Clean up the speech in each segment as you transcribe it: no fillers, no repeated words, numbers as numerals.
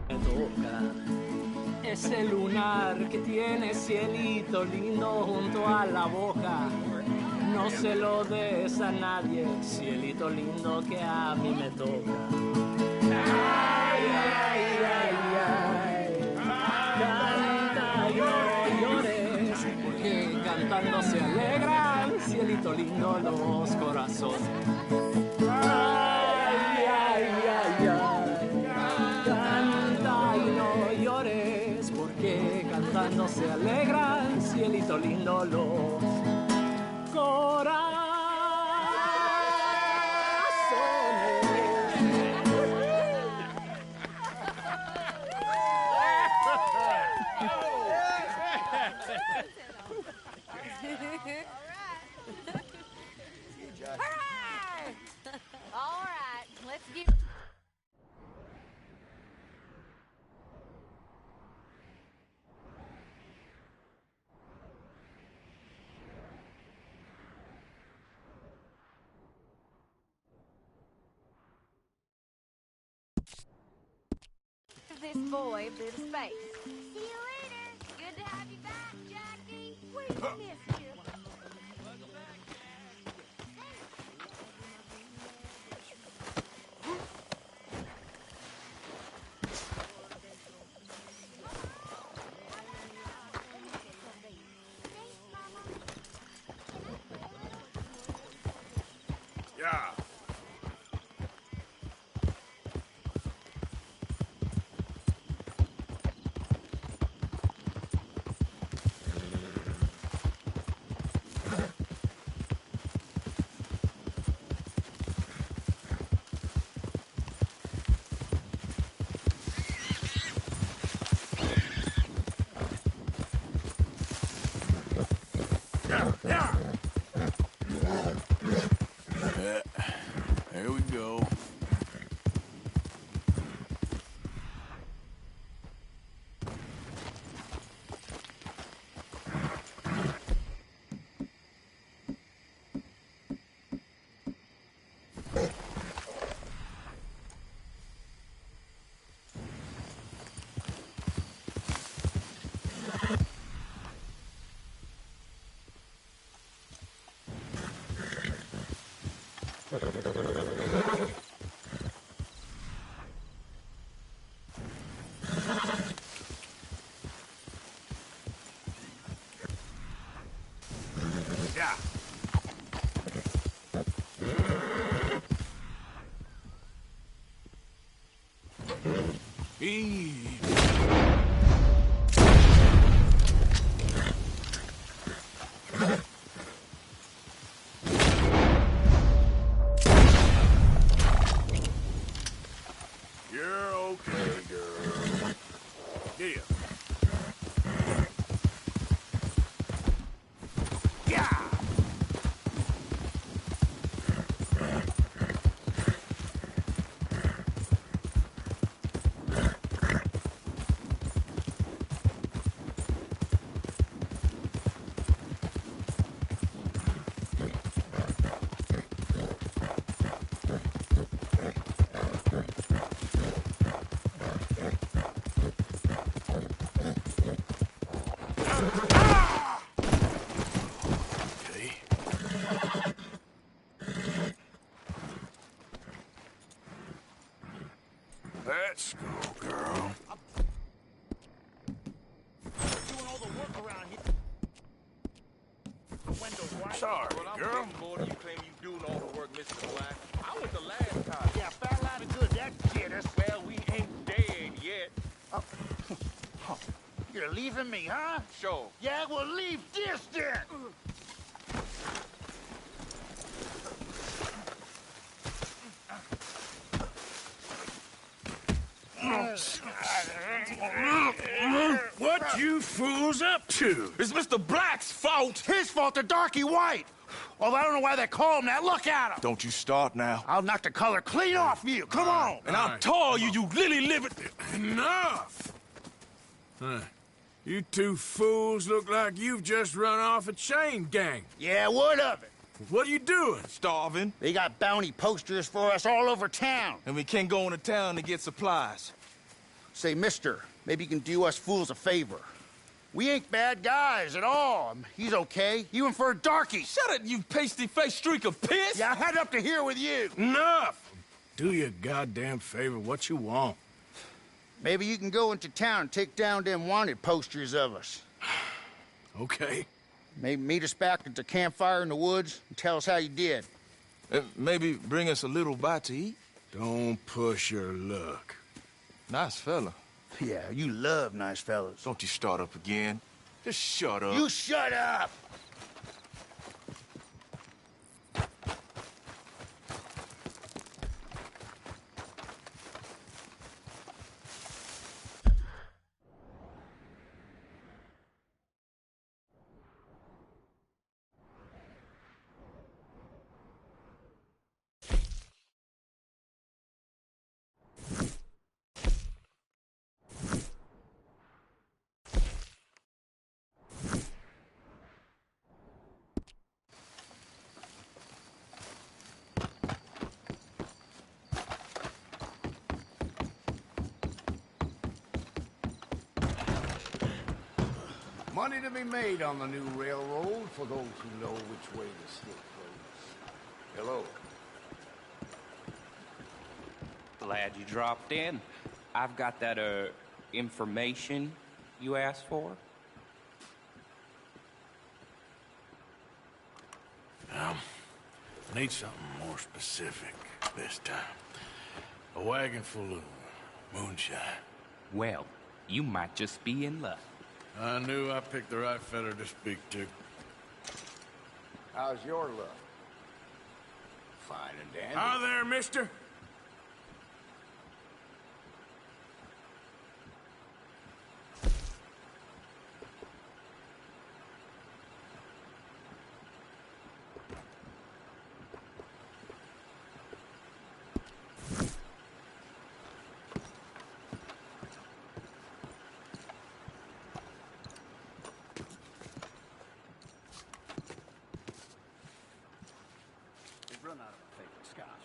Me toca ese lunar que tiene cielito lindo junto a la boca. No se lo des a nadie, cielito lindo que a mí me toca. Ay, ay, ay, ay. Canta y no llores, porque cantando se alegran, cielito lindo, los corazones. Ay, ay, ay, ay. Canta y no llores, porque cantando se alegran, cielito lindo, los corazones. Hooray! All right, let's get... This boy a bit of space. See you later. Good to have you back, Jackie. We miss you. Yeah. There we go. Yeah. You're okay, girl. Yeah. Yeah. Okay. Let's go, girl. Doing all the work around here. Windows, right? Sorry, Well, I'm girl. getting more than you claim you doing all the work, Mr. Black. I was the last time. Yeah, fat lot of good. That get us. Well, we ain't dead yet. You're leaving me, huh? Sure. Yeah, well, leave this then. What you fools up to? It's Mr. Black's fault. His fault, the darky white. Although I don't know why they call him that. Look at him. Don't you start now. I'll knock the color clean off you. Come on. And I'll tar you, you lily-livered... Enough! Huh. You two fools look like you've just run off a chain gang. Yeah, what of it? What are you doing? Starving. They got bounty posters for us all over town. And we can't go into town to get supplies. Say, mister, maybe you can do us fools a favor. We ain't bad guys at all. He's okay, even for a darky. Shut it, you pasty-faced streak of piss! Yeah, I had up to here with you. Enough! Do you a goddamn favor what you want. Maybe you can go into town and take down them wanted posters of us. Okay. Maybe meet us back at the campfire in the woods and tell us how you did. Maybe bring us a little bite to eat? Don't push your luck. Nice fella. Yeah, you love nice fellas. Don't you start up again. Just shut up. You shut up! Money to be made on the new railroad for those who know which way the slip flows. Hello. Glad you dropped in. I've got that, information you asked for. I need something more specific this time. A wagon full of moonshine. Well, you might just be in luck. I knew I picked the right fella to speak to. How's your luck? Fine and dandy. Hi there, mister. Run out of my favorite scotch.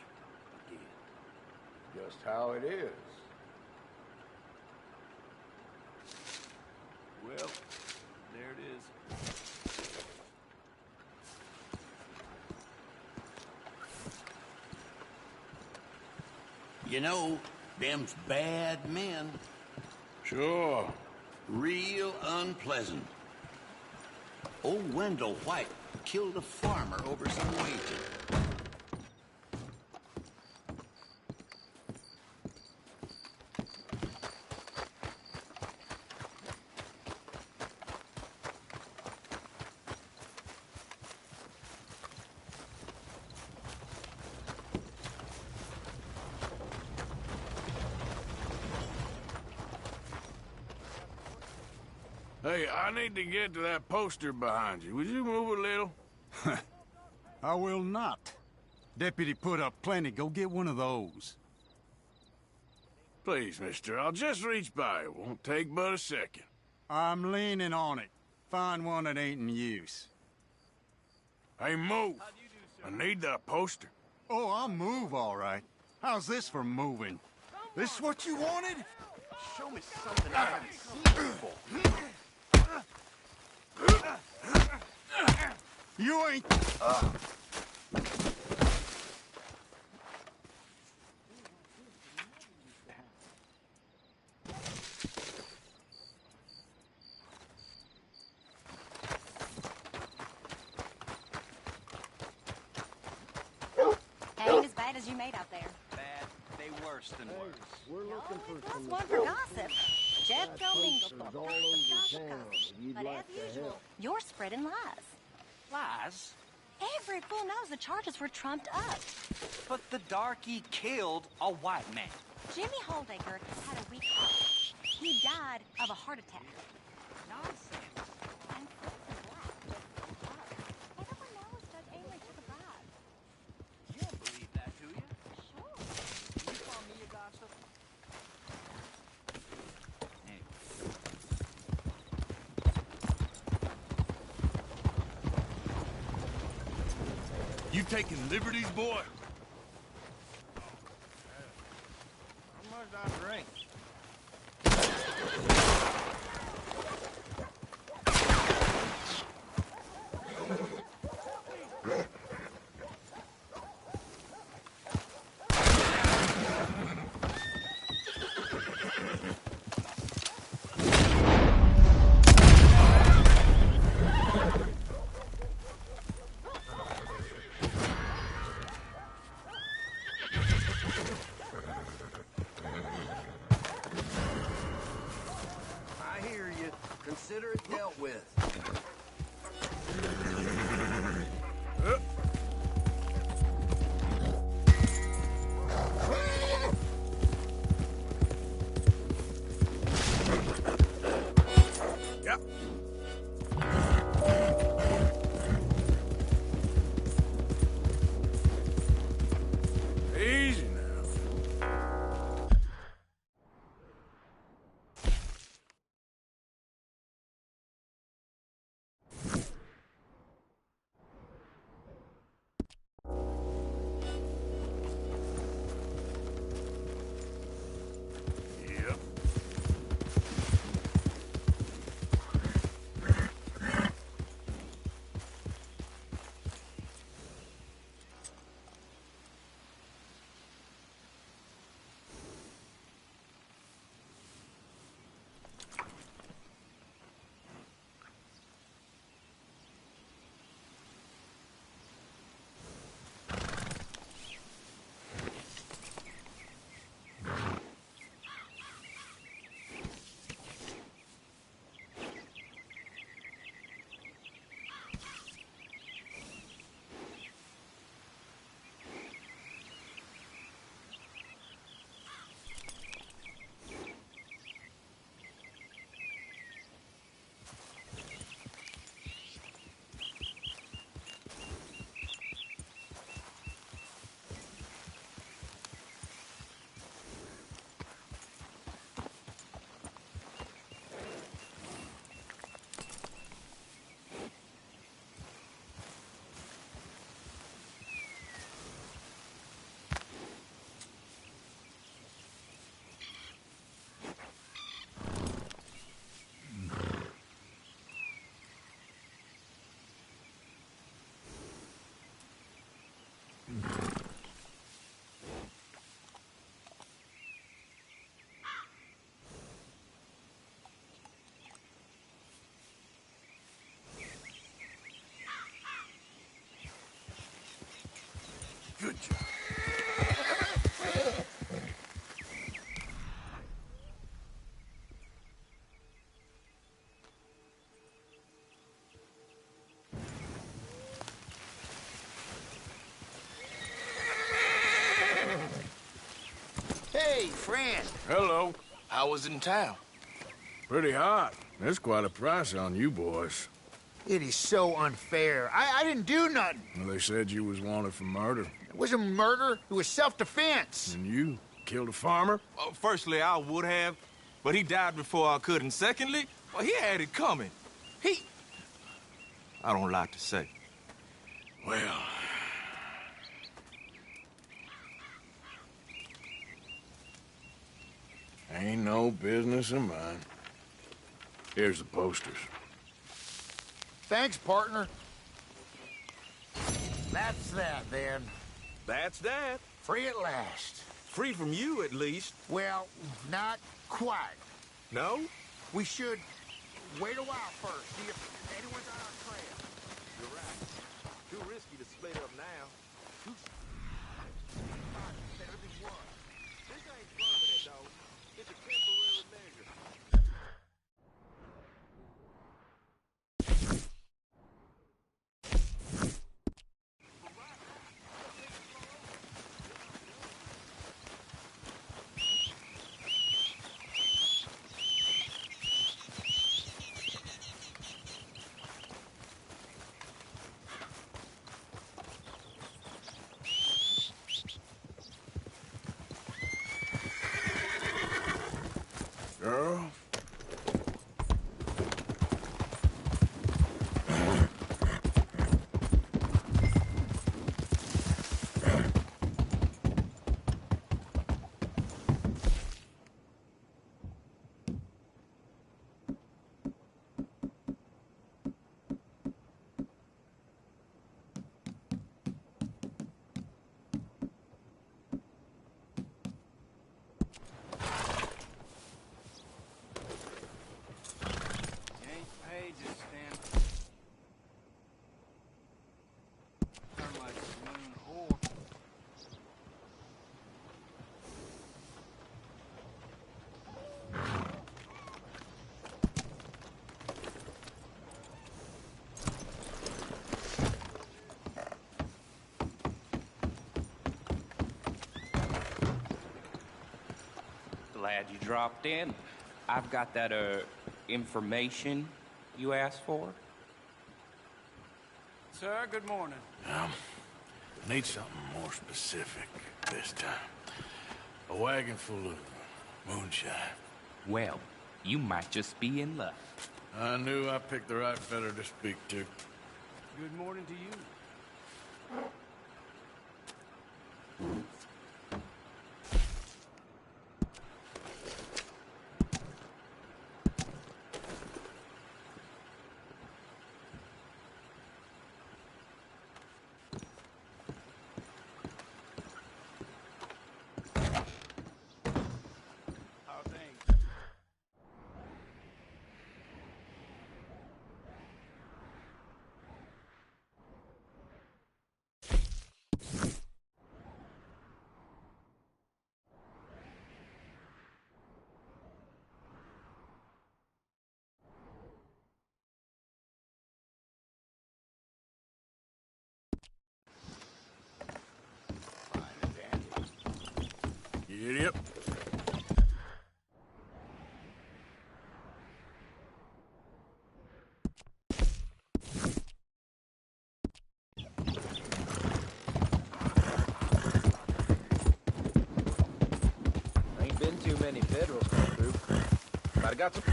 Again. Just how it is. Well, there it is. You know, them's bad men. Sure. Real unpleasant. Old Wendell White killed a farmer over some wages. Hey, I need to get to that poster behind you. Would you move a little? I will not. Deputy put up plenty. Go get one of those. Please, mister, I'll just reach by. It won't take but a second. I'm leaning on it. Find one that ain't in use. Hey, move. I need that poster. Oh, I'll move, all right. How's this for moving? This what you wanted? Show me something I haven't seen before. You ain't... Ain't as bad as you made out there. Bad, they worse than worse. We're looking for Plus some... one for gossip. Jeff Domingo. all over town. You'd But like as to usual, help. you're spreading lies. Lies? Every fool knows the charges were trumped up. But the darky killed a white man. Jimmy Holdaker had a week off. He died of a heart attack. Nonsense. And Crimson Black just woke up. Everyone knows Judge Amory took a bribe. You don't believe that, do you? Sure. You call me a gossip? You taking liberties, boy? How much I drink? dealt with. Yep. Easy now. Yep. Good job. Hey, friend. Hello. How was it in town? Pretty hot. That's quite a price on you boys. It is so unfair. I didn't do nothing. Well, they said you was wanted for murder. It wasn't murder. It was self-defense. And you killed a farmer? Well, firstly, I would have, but he died before I could. And secondly, well, he had it coming. I don't like to say. Well... ain't no business of mine. Here's the posters. Thanks, partner. That's that, then. That's that. Free at last. Free from you, at least. Well, not quite. No? We should wait a while first, see if anyone's on our trail. You're right. Too risky to split up now. Better than one. This ain't permanent, though. It's a temporary measure. Glad you dropped in. I've got that, information you asked for. Sir, good morning. I need something more specific this time. A wagon full of moonshine. Well, you might just be in luck. I knew I picked the right fella to speak to. Good morning to you. Yep. Ain't been too many Federals come through. But I got some...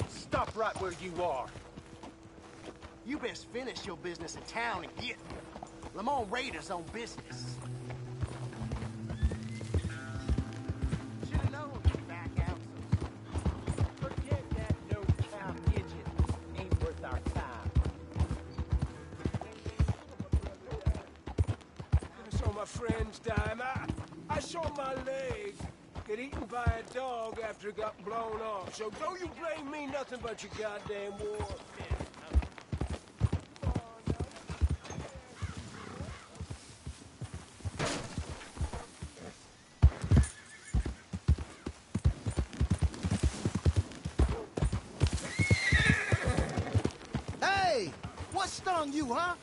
Stop right where you are. You best finish your business in town and get here. Lamont Raiders on business. Should've known you'd back out so soon. Forget that no-cow idiot. Ain't worth our time. I saw my friends die. I saw my leg get eaten by a dog after it got blown off. So don't you blame me nothing but your goddamn war. Hey! What stung you, huh?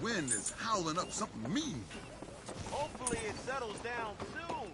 Wind is howling up something mean. Hopefully it settles down soon.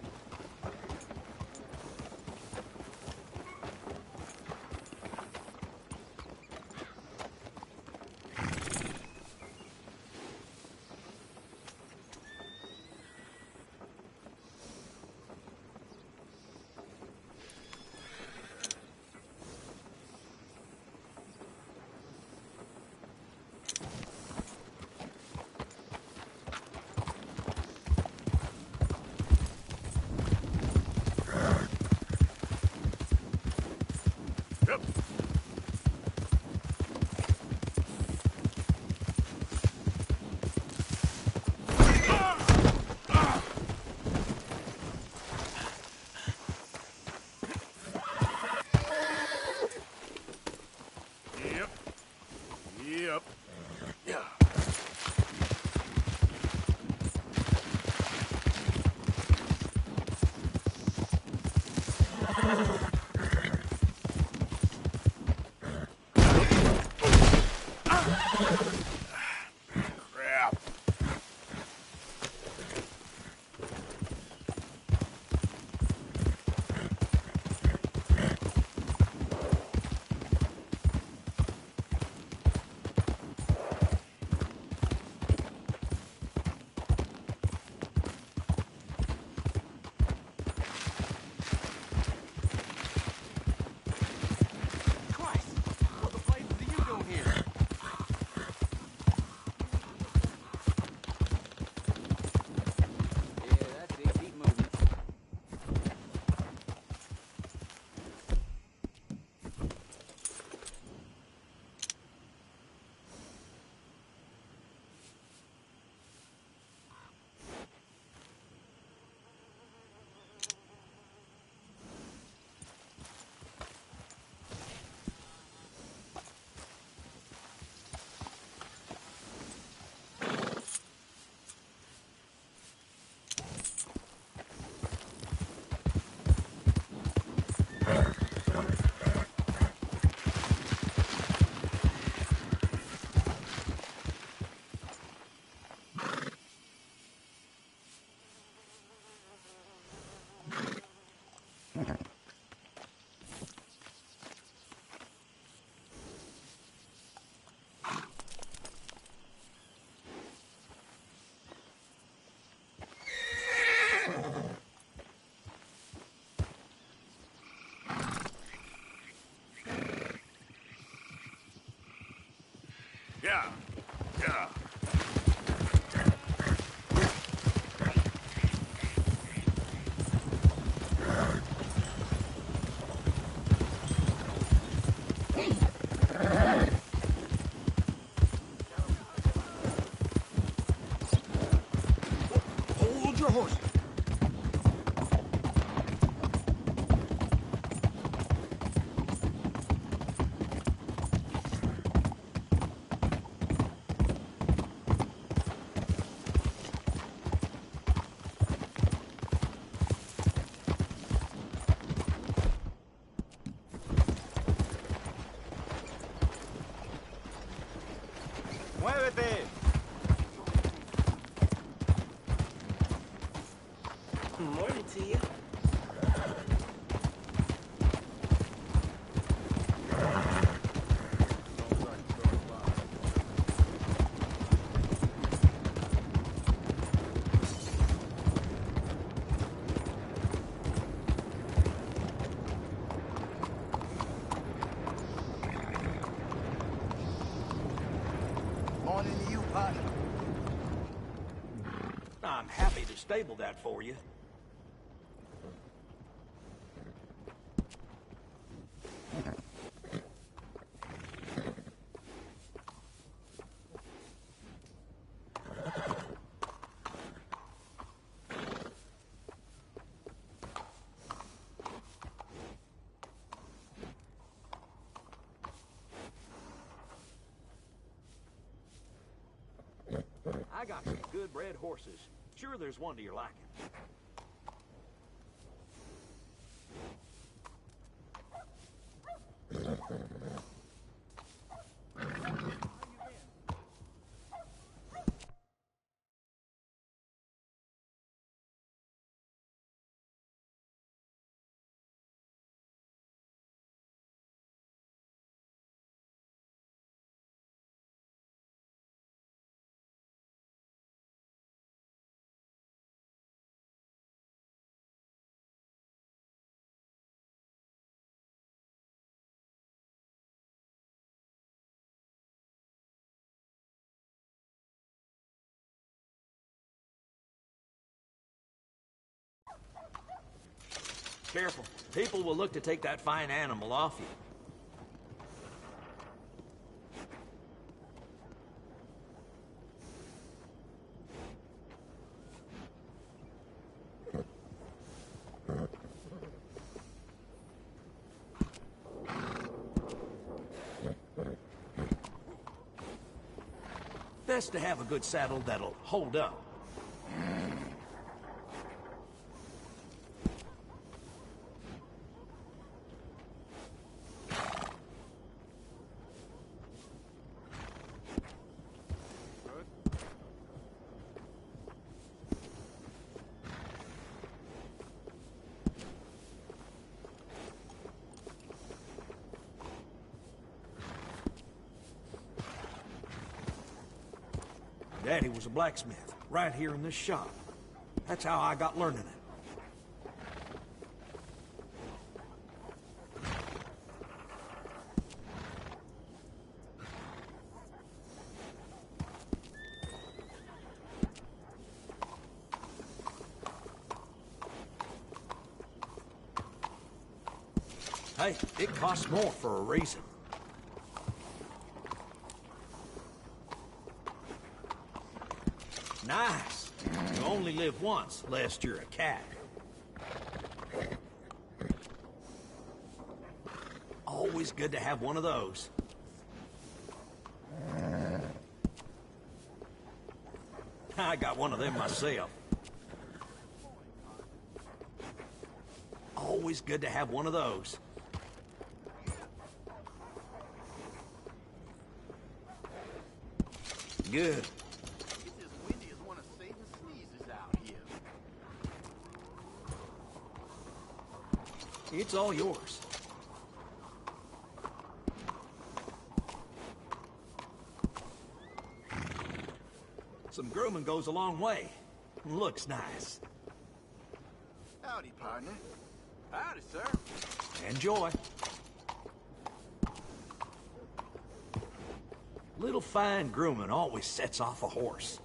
Yeah, yeah. Hold your horse. Muévete. Morning to you. Morning to you, partner. I'm happy to stable that for you. I got some good bred horses. Sure there's one to your liking. Careful. People will look to take that fine animal off you. Best to have a good saddle that'll hold up. Daddy was a blacksmith, right here in this shop. That's how I got learning it. Hey, it costs more for a reason. Nice. You only live once, lest you're a cat. Always good to have one of those. I got one of them myself. Always good to have one of those. Good. It's all yours. Some grooming goes a long way. Looks nice. Howdy, partner. Howdy, sir. Enjoy. Little fine grooming always sets off a horse.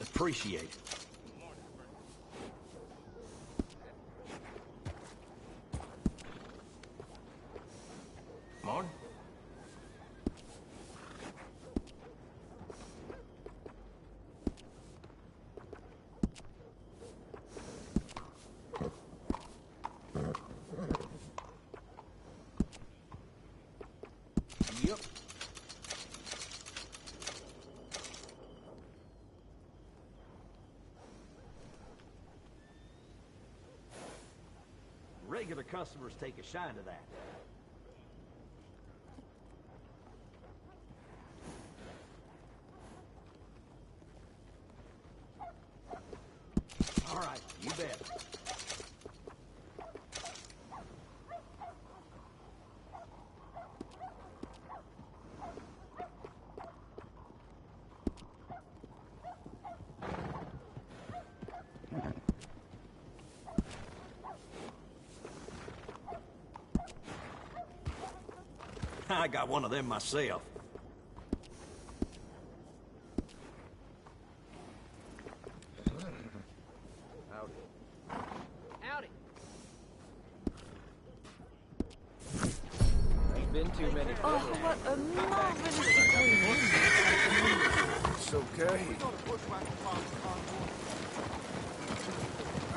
Appreciate it. Morning. Yep. Regular customers take a shine to that. All right, you bet. I got one of them myself. Howdy. Ain't been too many. Oh, what a marvelous agreement. It's okay.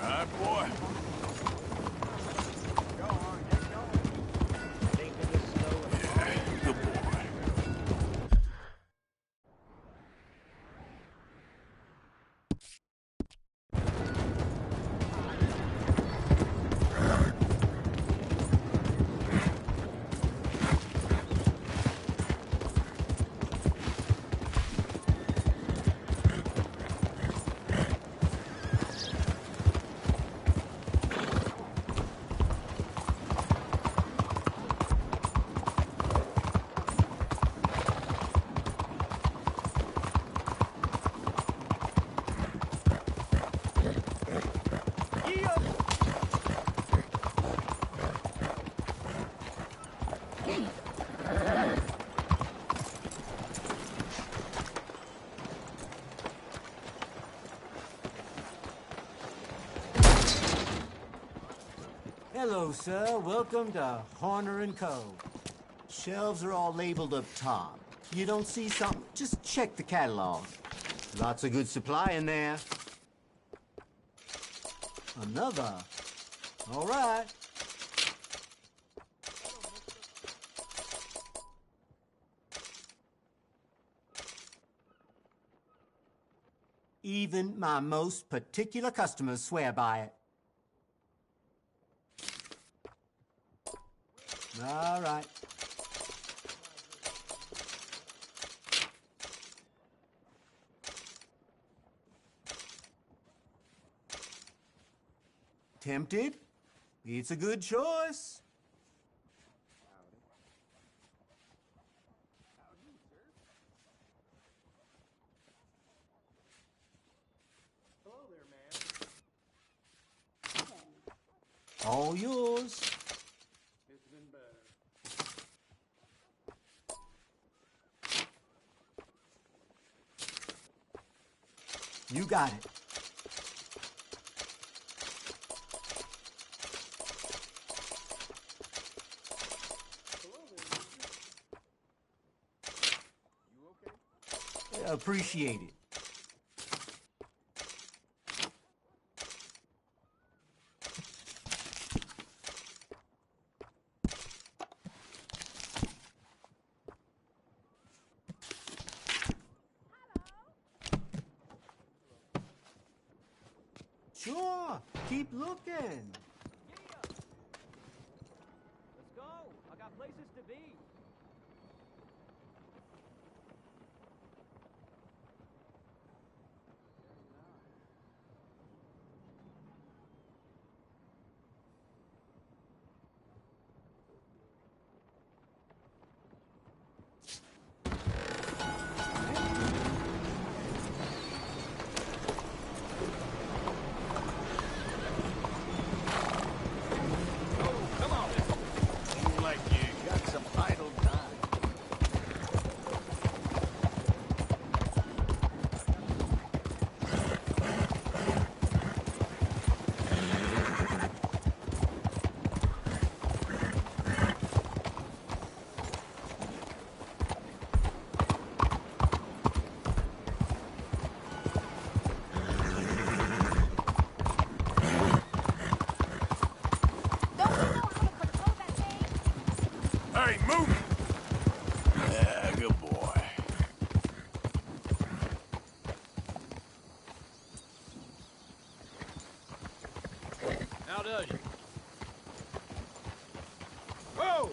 All right, boy. Good boy. Hello, sir. Welcome to Horner & Co. Shelves are all labeled up top. You don't see something, just check the catalog. Lots of good supply in there. Another. All right. Even my most particular customers swear by it. All right. Tempted? It's a good choice. Hello there, man. All yours. It's been better. You got it. Appreciate it. Sure, keep looking. Let's go. I got places to be. Hey, move it! Yeah, good boy. How does you? Whoa!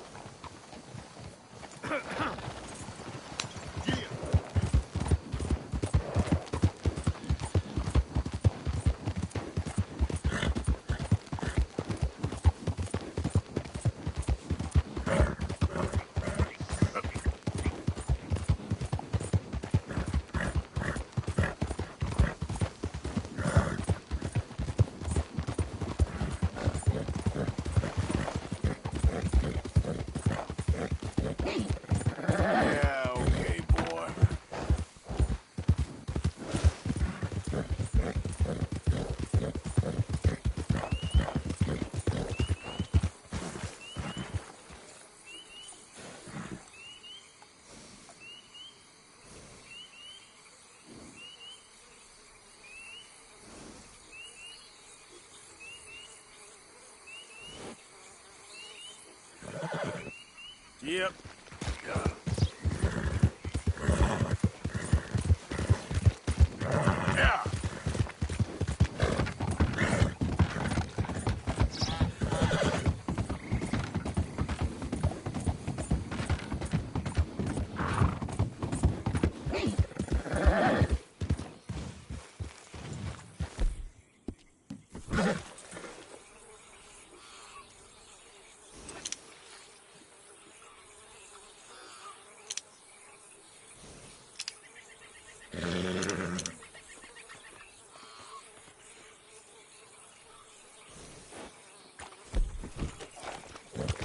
Yeah, okay, boy. Yep. Yeah.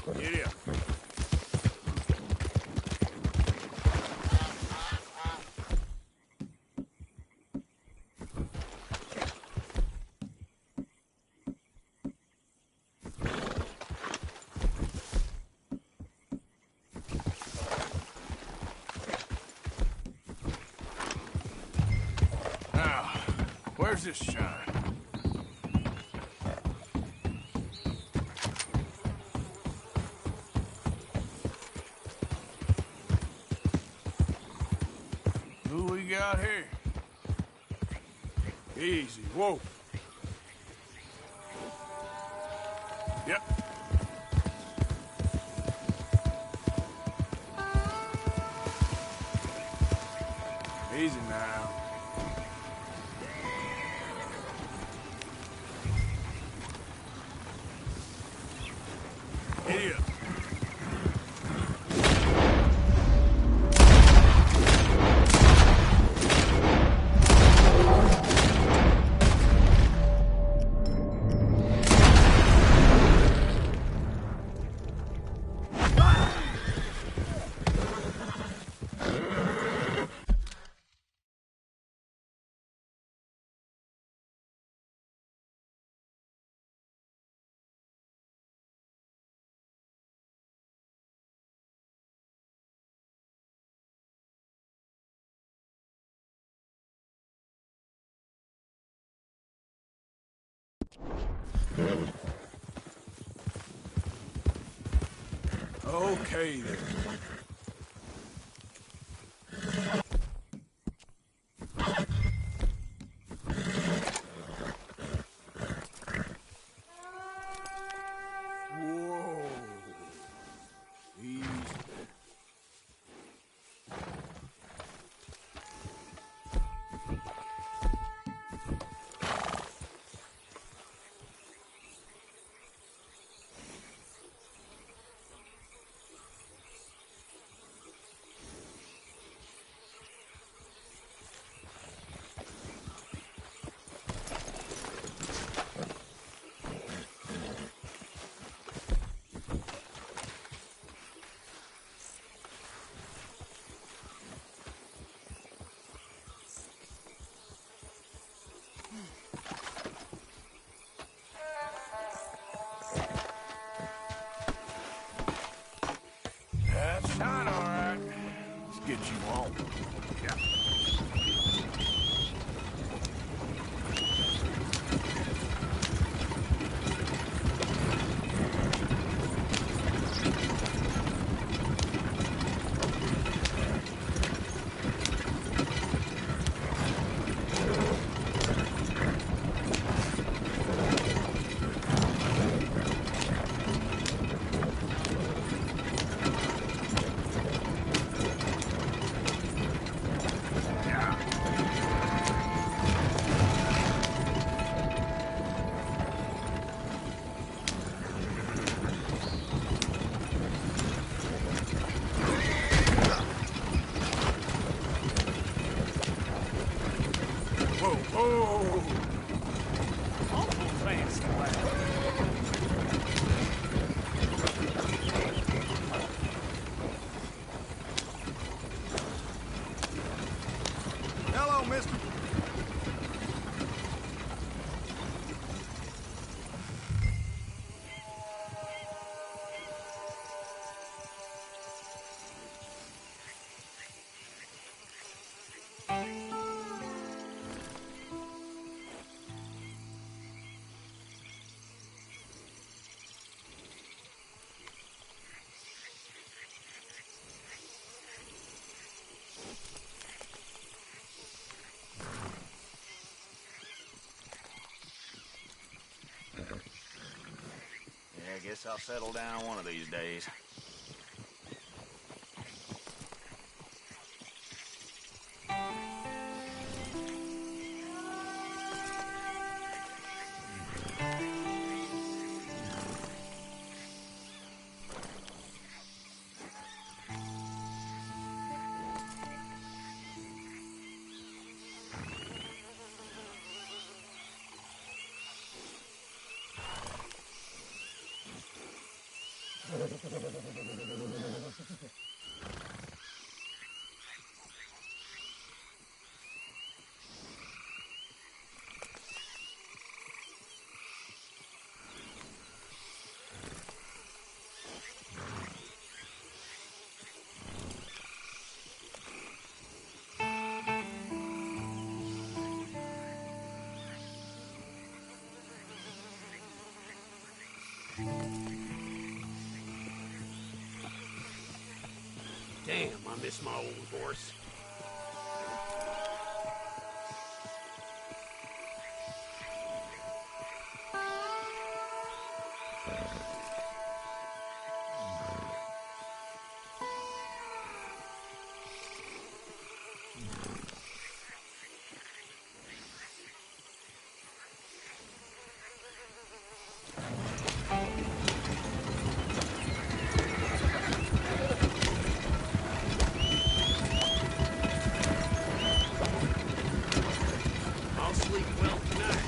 Get here. Now, where's this shine? Who we got here? Easy, whoa. Yep. Easy now. Idiot. Okay then. Whoa. Easy. That's shine, all right. Let's get you on. Yeah. I guess I'll settle down one of these days. Damn, I miss my old horse. I'll sleep well tonight.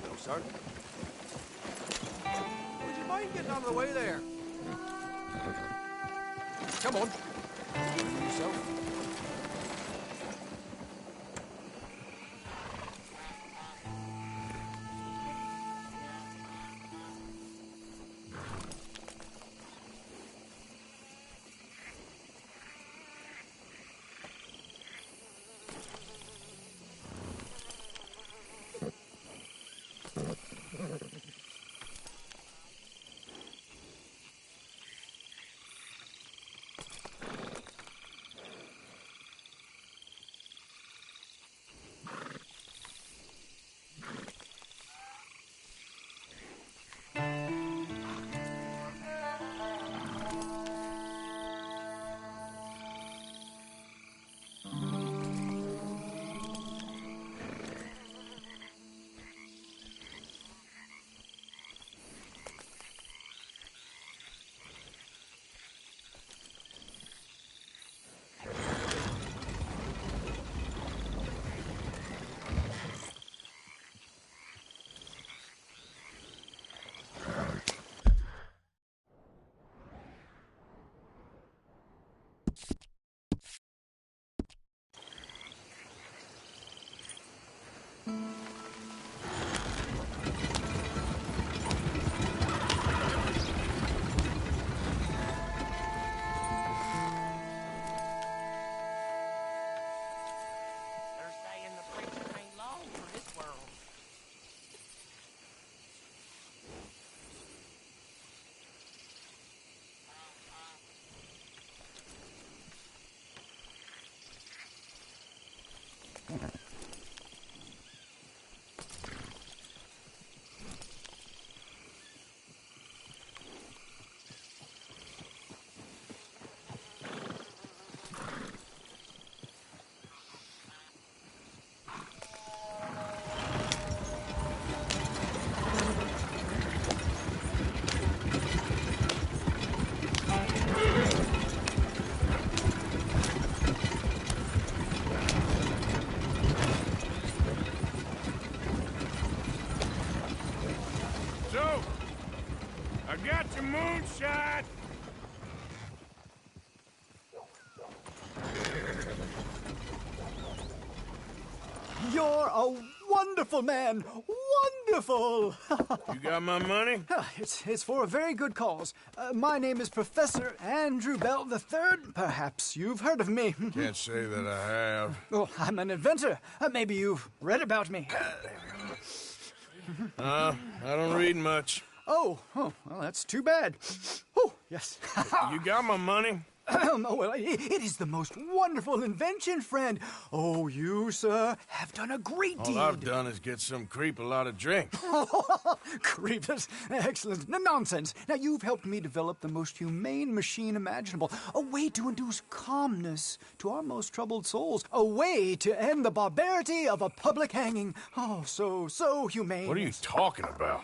No, sir. Would you mind getting out of the way there? Come on. Yourself. They're saying the preacher ain't long for this world. So, I got your moonshine. a wonderful man. Wonderful! You got my money? It's for a very good cause. My name is Professor Andrew Bell III. Perhaps you've heard of me. Can't say that I have. Oh, I'm an inventor. Maybe you've read about me. I don't read much. Oh, well, that's too bad. Oh, yes. You got my money? Oh, well, it is the most wonderful invention, friend. Oh, you, sir, have done a great deed. All I've done is get some creep a lot of drink. Creep, that's excellent. No, nonsense. Now, you've helped me develop the most humane machine imaginable. A way to induce calmness to our most troubled souls. A way to end the barbarity of a public hanging. Oh, so humane. What are you talking about?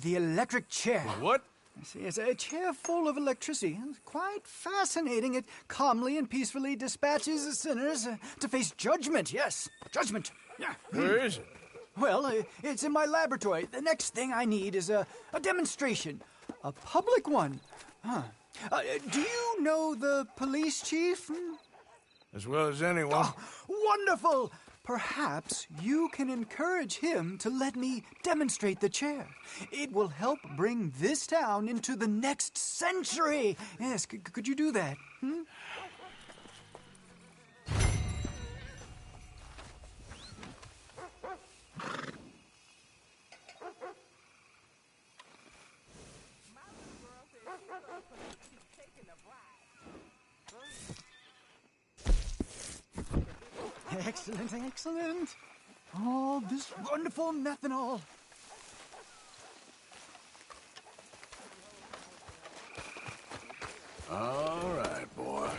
The electric chair. What? See, it's a chair full of electricity. It's quite fascinating. It calmly and peacefully dispatches the sinners to face judgment. Yes, judgment. Yeah. Where is it? Well, it's in my laboratory. The next thing I need is a demonstration. A public one. Huh. Do you know the police chief? As well as anyone. Oh, wonderful! Perhaps you can encourage him to let me demonstrate the chair. It will help bring this town into the next century. Yes, could you do that? Excellent, excellent. Oh, this wonderful methanol. All right, boy.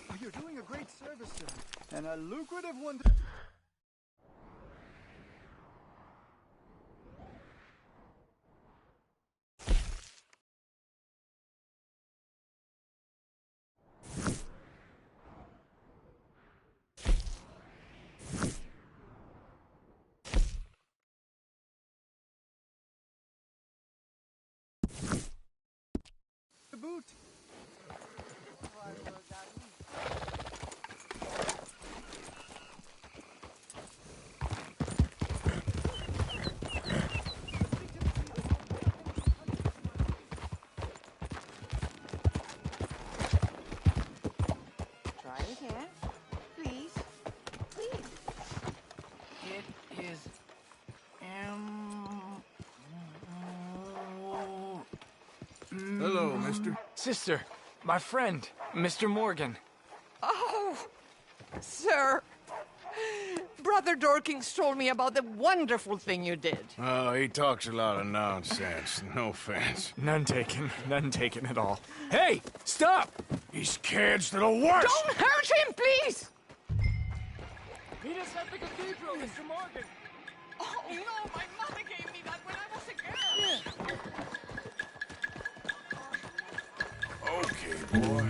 Oh, you're doing a great service, sir. And a lucrative one. Boot. Try again. Please. Please. It is Hello, mister. Sister, my friend, Mr. Morgan. Oh, sir. Brother Dorkins told me about the wonderful thing you did. Oh, he talks a lot of nonsense. No offense. None taken at all. Hey, stop! These kids, they're the worst! Don't hurt him, please! Meet us at the cathedral, Mr. Morgan. Oh, no, my mother gave me that when I was a girl. Okay, boy.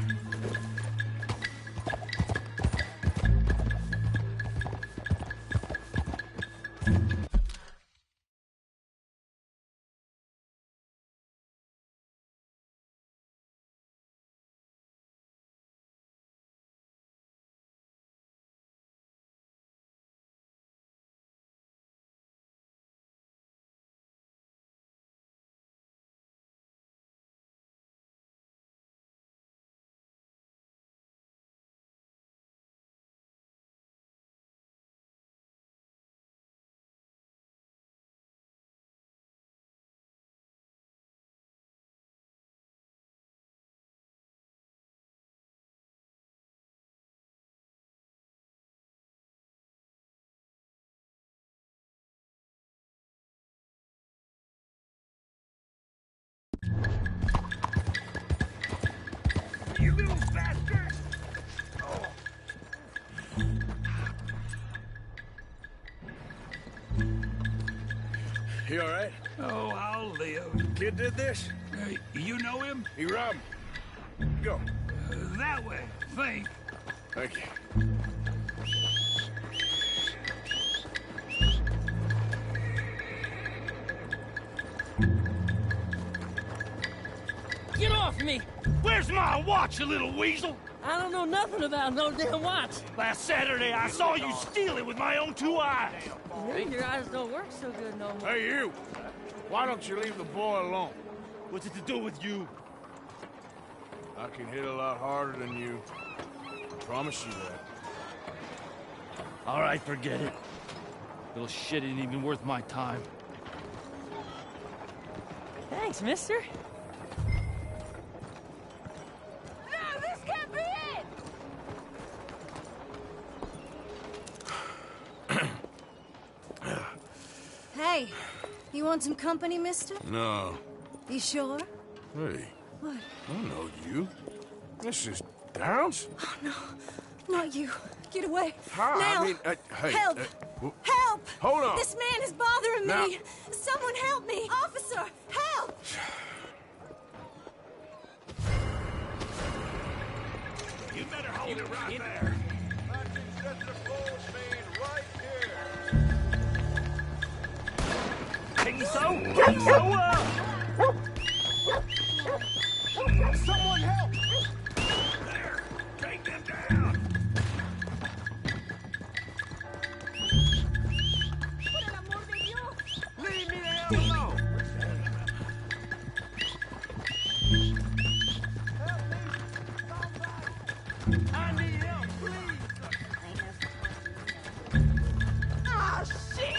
You little bastard! You all right? Oh, I'll live. Kid did this? You know him? He robbed me. Go. That way, think. Thank you. Get off me! Where's my watch, you little weasel? I don't know nothing about no damn watch. Last Saturday, I saw you steal it with my own 2 eyes. Maybe your eyes don't work so good no more. Hey, you! Why don't you leave the boy alone? What's it to do with you? I can hit a lot harder than you. I promise you that. All right, forget it. Little shit ain't even worth my time. Thanks, mister. No, this can't be it! Hey, you want some company, mister? No. You sure? Hey, What? I don't know you. This is Downs? Oh, no. Not you. Get away. How? Now. I mean, hey. Help! Help! Hold on. This man is bothering Now- me. Someone help me. Officer, help! You better hold it right there. Someone help! There, take them down. Leave me the hell alone! I need help, please! Ah, shit!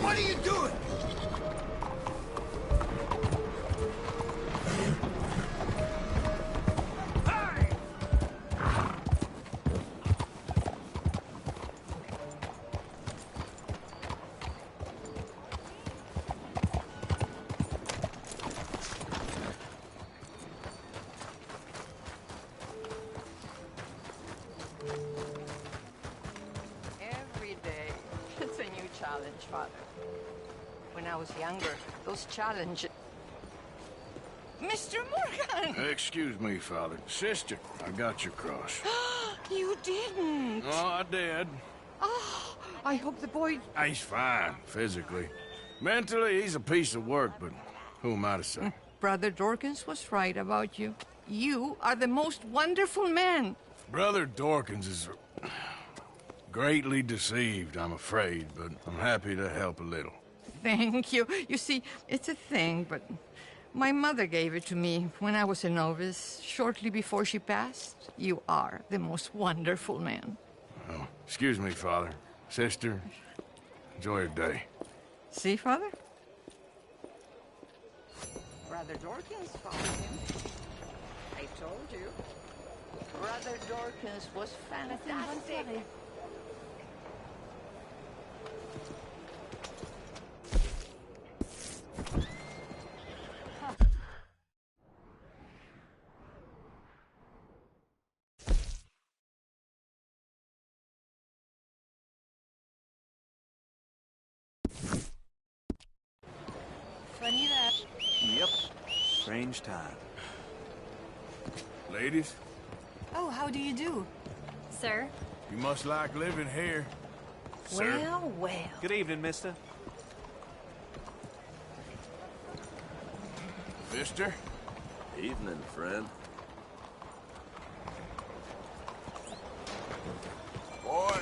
What are you doing? Every day, it's a new challenge, Father. When I was younger, those challenges... Mr. Morgan! Excuse me, Father. Sister, I got your cross. You didn't! Oh, I did. Oh, I hope the boy... He's fine, physically. Mentally, he's a piece of work, but who am I to say? Brother Dorkins was right about you. You are the most wonderful man. Brother Dorkins is greatly deceived, I'm afraid, but I'm happy to help a little. Thank you. You see, it's a thing, but my mother gave it to me when I was a novice, shortly before she passed. You are the most wonderful man. Oh, excuse me, Father. Sister, enjoy your day. See, Father? Brother Dorkins found him. I told you. Brother Dorkins was fantastic. Funny that. Yep. Strange time. Ladies, Oh, how do you do? Sir? you must like living here. Sir. Well, well. Good evening, mister. Mister? Evening, friend. Boy.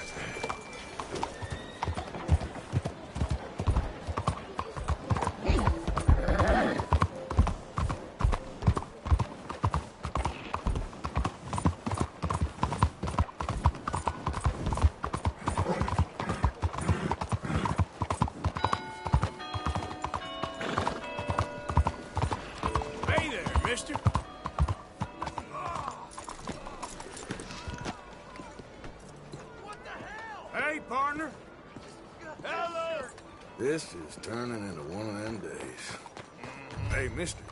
This is turning into one of them days. Hey, mister.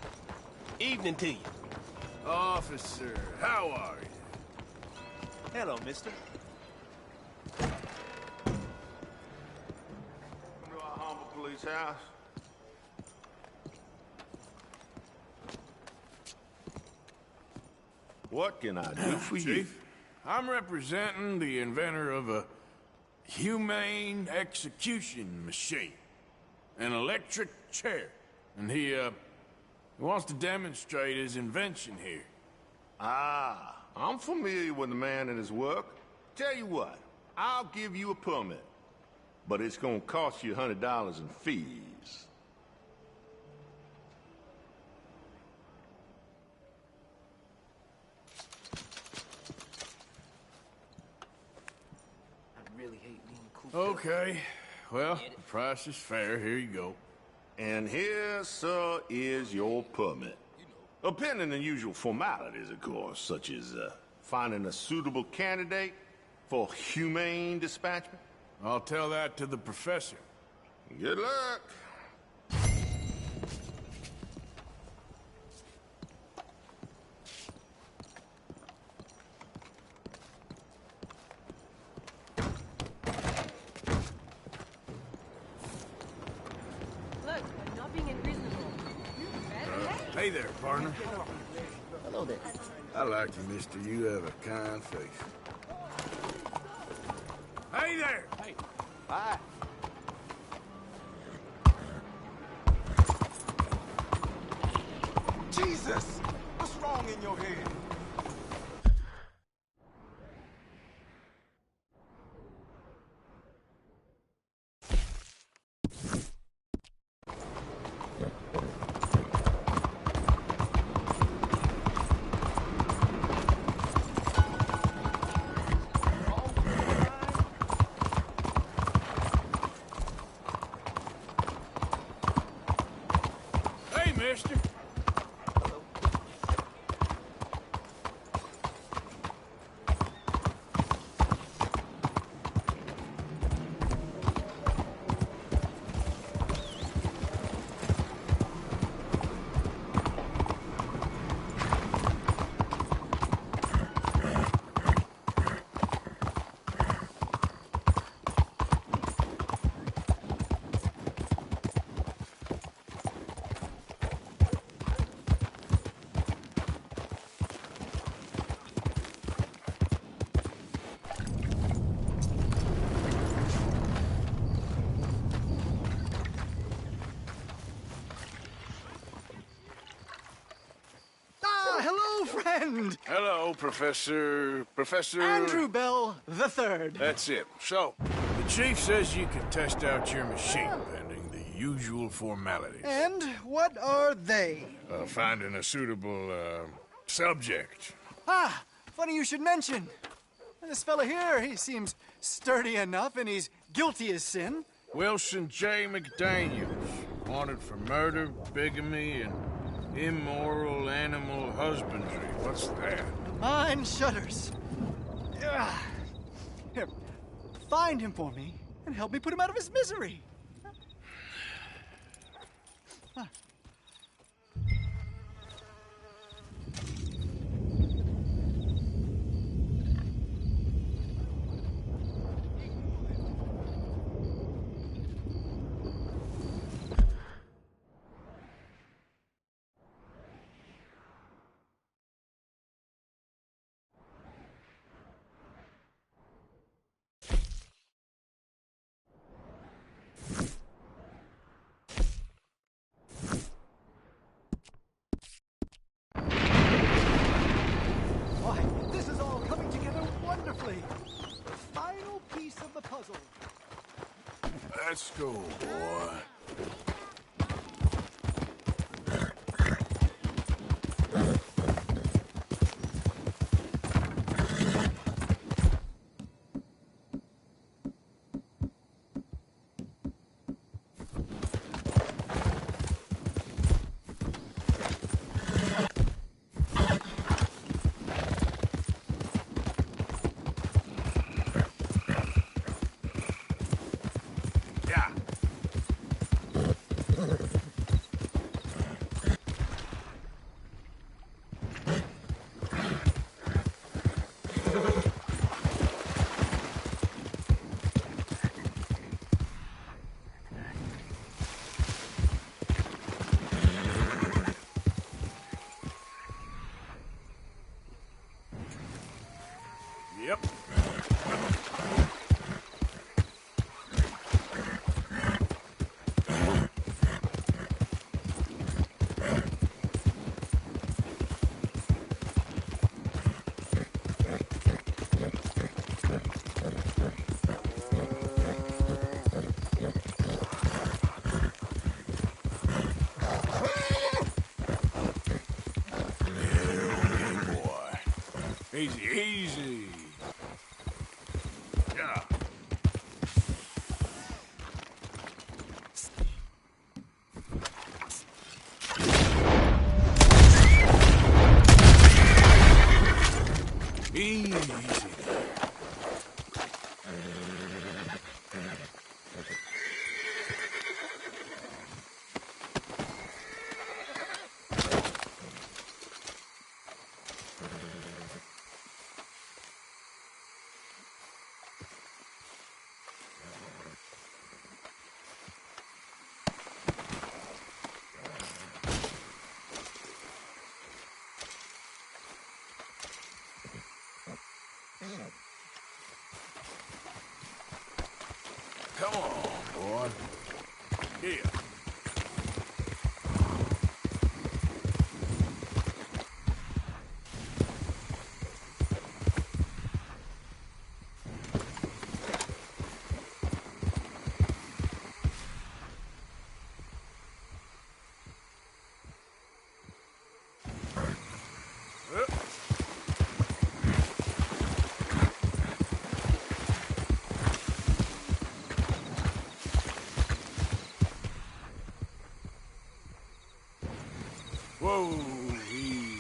Evening to you. Officer, how are you? Hello, mister. Come to our humble police house. What can I do for you? Chief, I'm representing the inventor of a humane execution machine. An electric chair. And he wants to demonstrate his invention here. Ah, I'm familiar with the man and his work. Tell you what, I'll give you a permit. But it's gonna cost you $100 in fees. Okay. Well, the price is fair. Here you go. And here, sir, is your permit. Pending the usual formalities, of course, such as finding a suitable candidate for humane dispatchment. I'll tell that to the professor. Good luck. Look, I'm not being unreasonable. Hey there, partner. Hello there. I like you, mister. You have a kind face. Hey there! Hey. Bye. Jesus! What's wrong in your head? Hey, mister. Hello, friend! Hello, Professor... Andrew Bell III. That's it. So, the chief says you can test out your machine, pending the usual formalities. And what are they? Finding a suitable, subject. Ah, funny you should mention. This fella here, he seems sturdy enough, and he's guilty as sin. Wilson J. McDaniels, wanted for murder, bigamy, and immoral animal husbandry. What's that? Mine shudders. Here, find him for me, and help me put him out of his misery. Let's go, boy. Easy, easy. Yeah. Easy. Come on, boy. Yeah. Whoa, easy.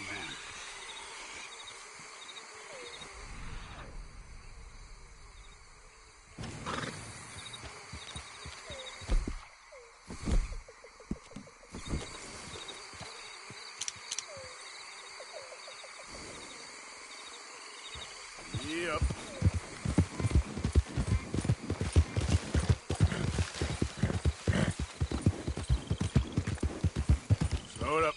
Yep. Slow it up.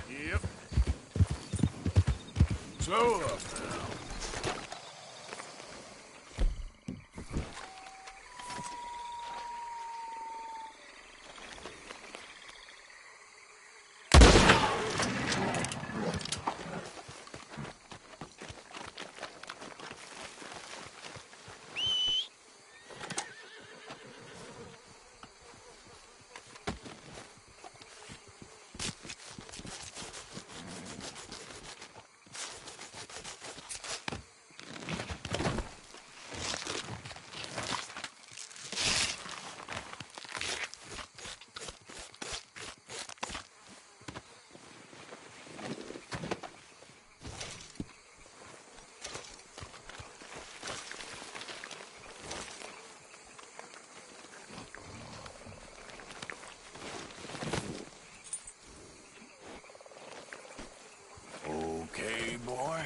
Yep. Slow up now. Okay, boy.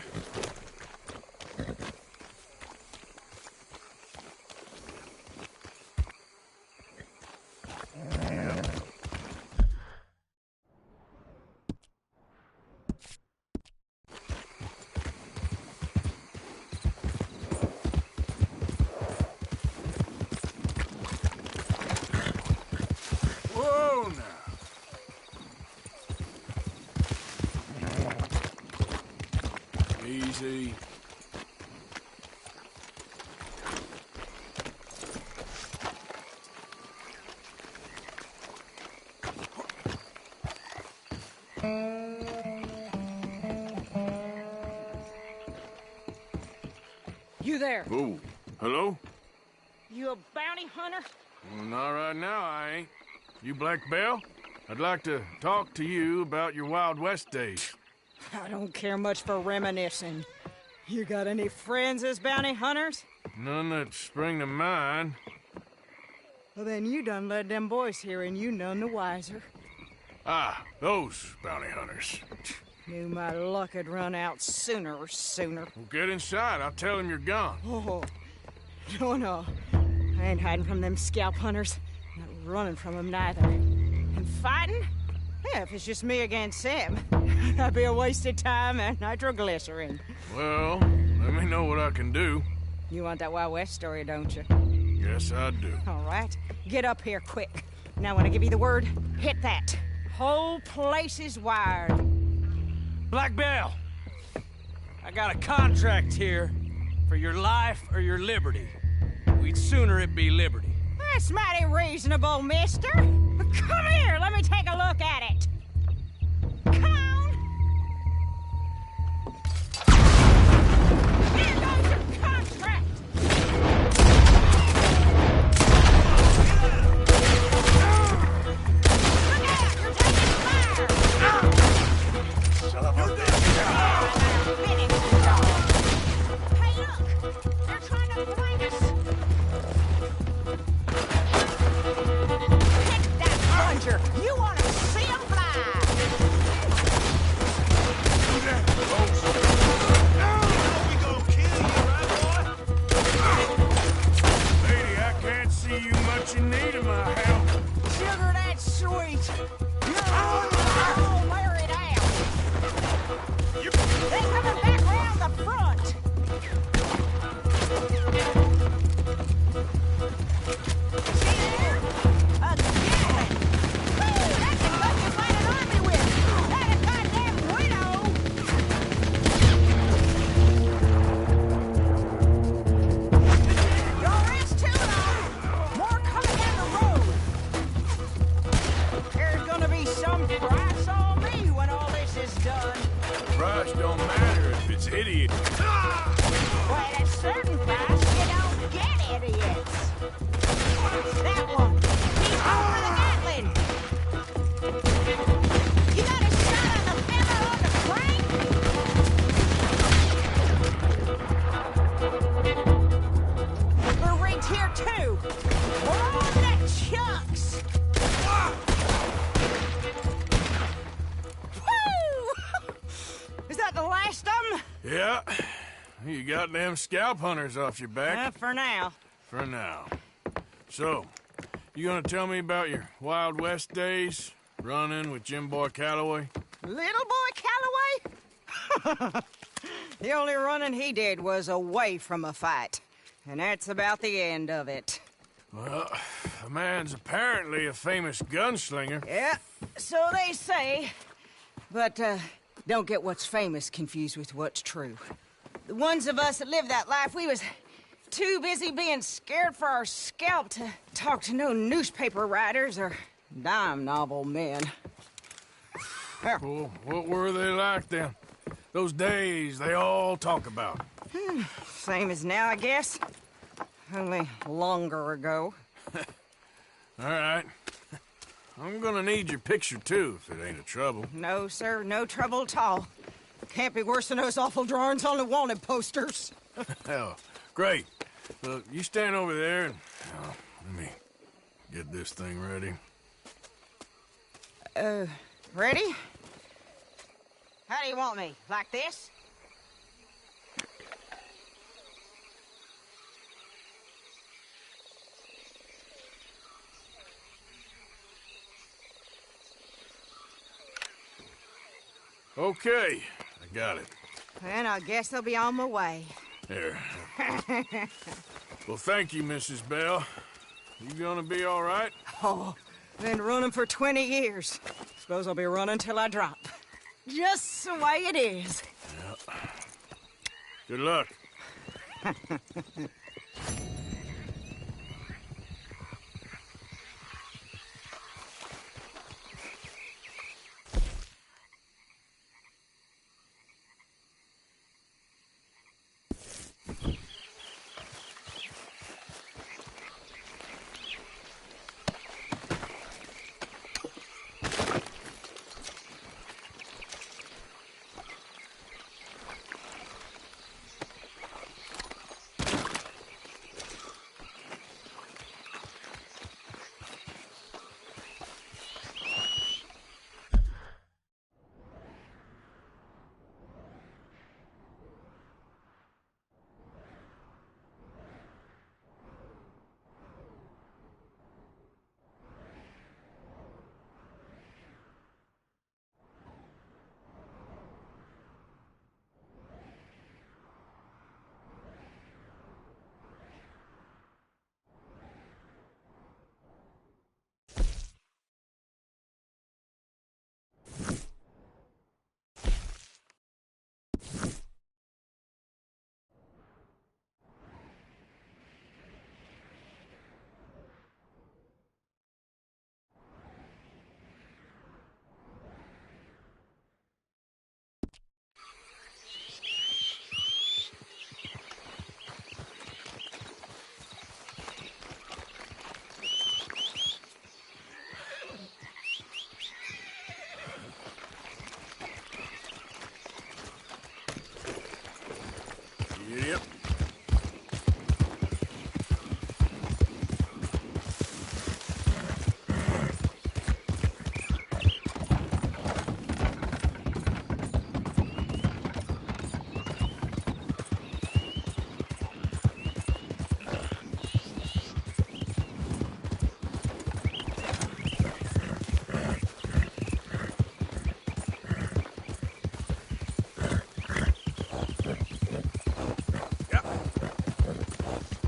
Whoa, now. Easy. You there? Oh, hello? You a bounty hunter? Well, not right now, I ain't. You Black Belle? I'd like to talk to you about your Wild West days. I don't care much for reminiscing. You got any friends as bounty hunters? None that spring to mind. Well, then you done led them boys here and you none the wiser. Ah, those bounty hunters. Knew my luck had run out sooner or sooner. Well, get inside. I'll tell them you're gone. Oh, no. I ain't hiding from them scalp hunters. Not running from them neither. And fighting? Yeah, if it's just me against them, that'd be a waste of time and nitroglycerin. Well, let me know what I can do. You want that Wild West story, don't you? Yes, I do. All right, get up here quick. Now when I give you the word, hit that. Whole place is wired. Black Belle, I got a contract here for your life or your liberty. We'd sooner it be liberty. That's mighty reasonable, mister. Come here, let me take a look at it. Come on. Here goes your contract. Look out, you're taking fire. Son of a Hey, look, they're trying to blind us. Take that plunger. You want to see him fly. Lady, I can't see you much in need of my help. Sugar, that's sweet. You're all wear it out. They're coming back round the front. See there? A Gatling. Woo, that's a gun you fight an army with. Not a goddamn widow. Your is too long. More coming down the road. There's gonna be some price on me when all this is done. Price don't matter if it's idiot. Well, at a certain price, you don't get idiots. That one. He's over the Gatling. You got a shot on the fella on the crank? We're rigged here, too. We're on the chucks. Woo! Is that the last of them? Yeah. You got them scalp hunters off your back. For now. For now. So, you gonna tell me about your Wild West days? Running with Jim Boy Calloway? Little boy Calloway? The only running he did was away from a fight. And that's about the end of it. Well, the man's apparently a famous gunslinger. Yeah, so they say. But, don't get what's famous confused with what's true. The ones of us that lived that life, we was too busy being scared for our scalp to talk to no newspaper writers or dime novel men. Well, what were they like then? Those days they all talk about. Same as now, I guess. Only longer ago. All right. I'm gonna need your picture, too, if it ain't a trouble. No, sir, no trouble at all. Can't be worse than those awful drawings on the wanted posters. Hell, great. Look, you stand over there and... let me get this thing ready. Ready? How do you want me? Like this? Okay, I got it. And I guess I'll be on my way. There. Well, thank you, Mrs. Bell. You gonna be all right? Oh, been running for 20 years. Suppose I'll be running till I drop. Just the way it is. Yeah. Good luck. Yep.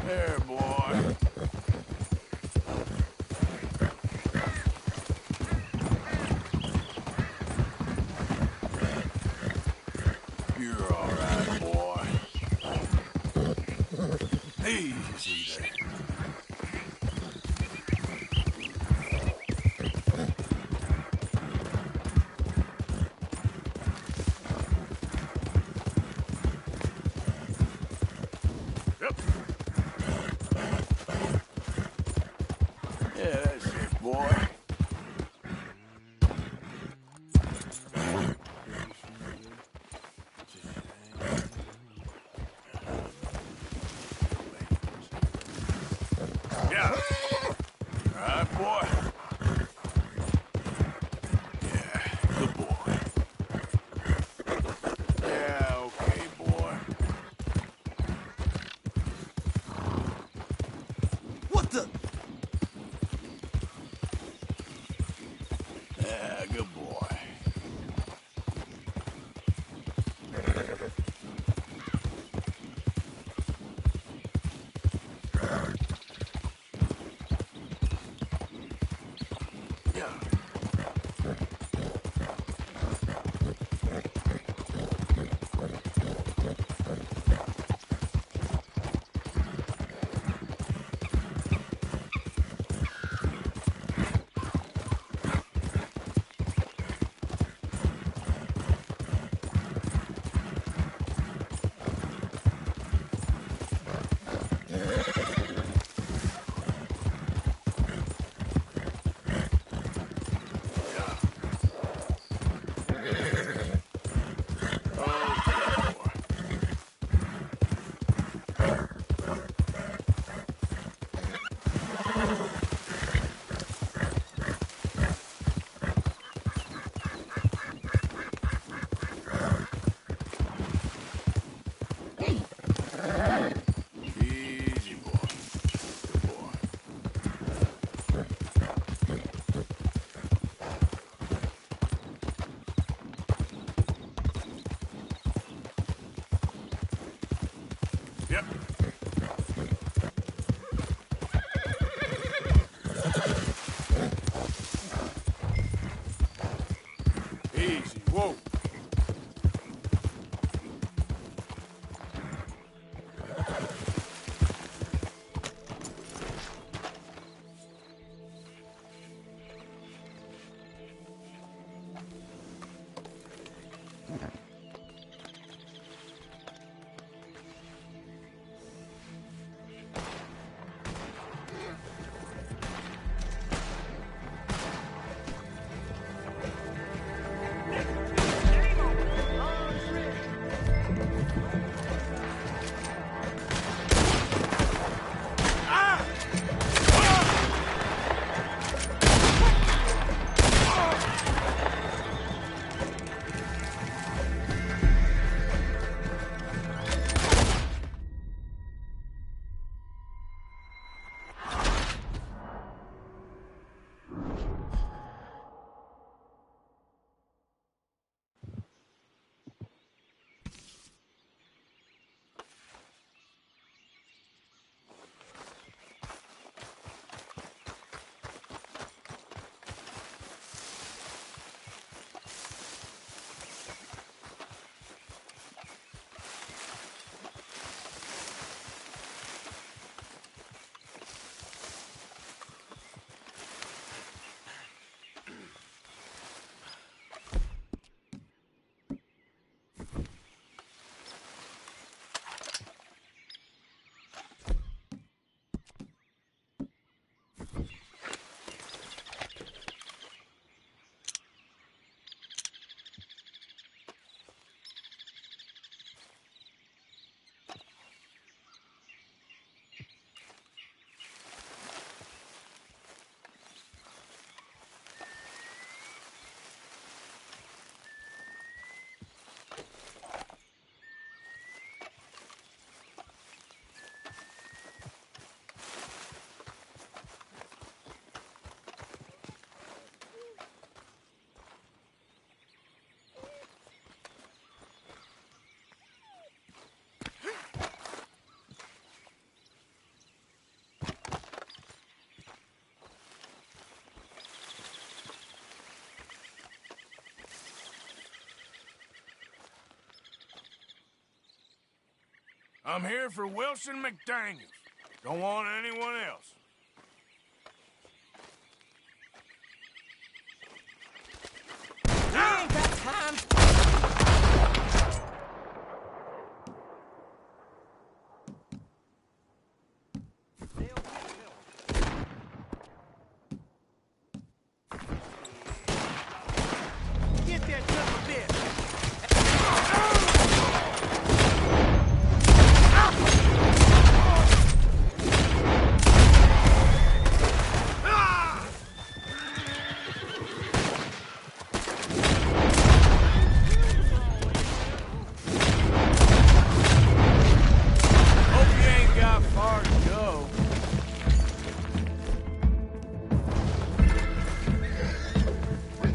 There, boy. You're all right, boy. Easy there. Yeah, that's it, boy. Yeah. All right, boy. Yeah, good boy. Yeah, okay, boy. What the? Yeah, good boy. Yeah. Easy, boy. Good boy. Yep. Easy. Whoa. I'm here for Wilson McDaniels. Don't want anyone else. I ain't got time. Get that son of a bitch. Hope you ain't got far to go.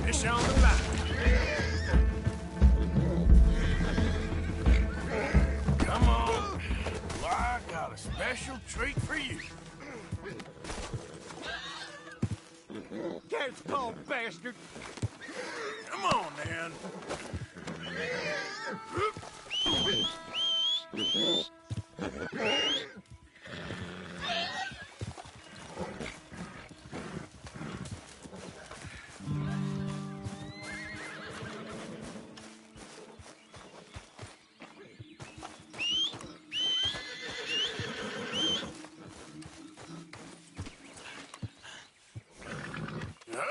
Fish on the line. Come on. Well, I got a special treat for you. Cat's paw, bastard. Come on, then.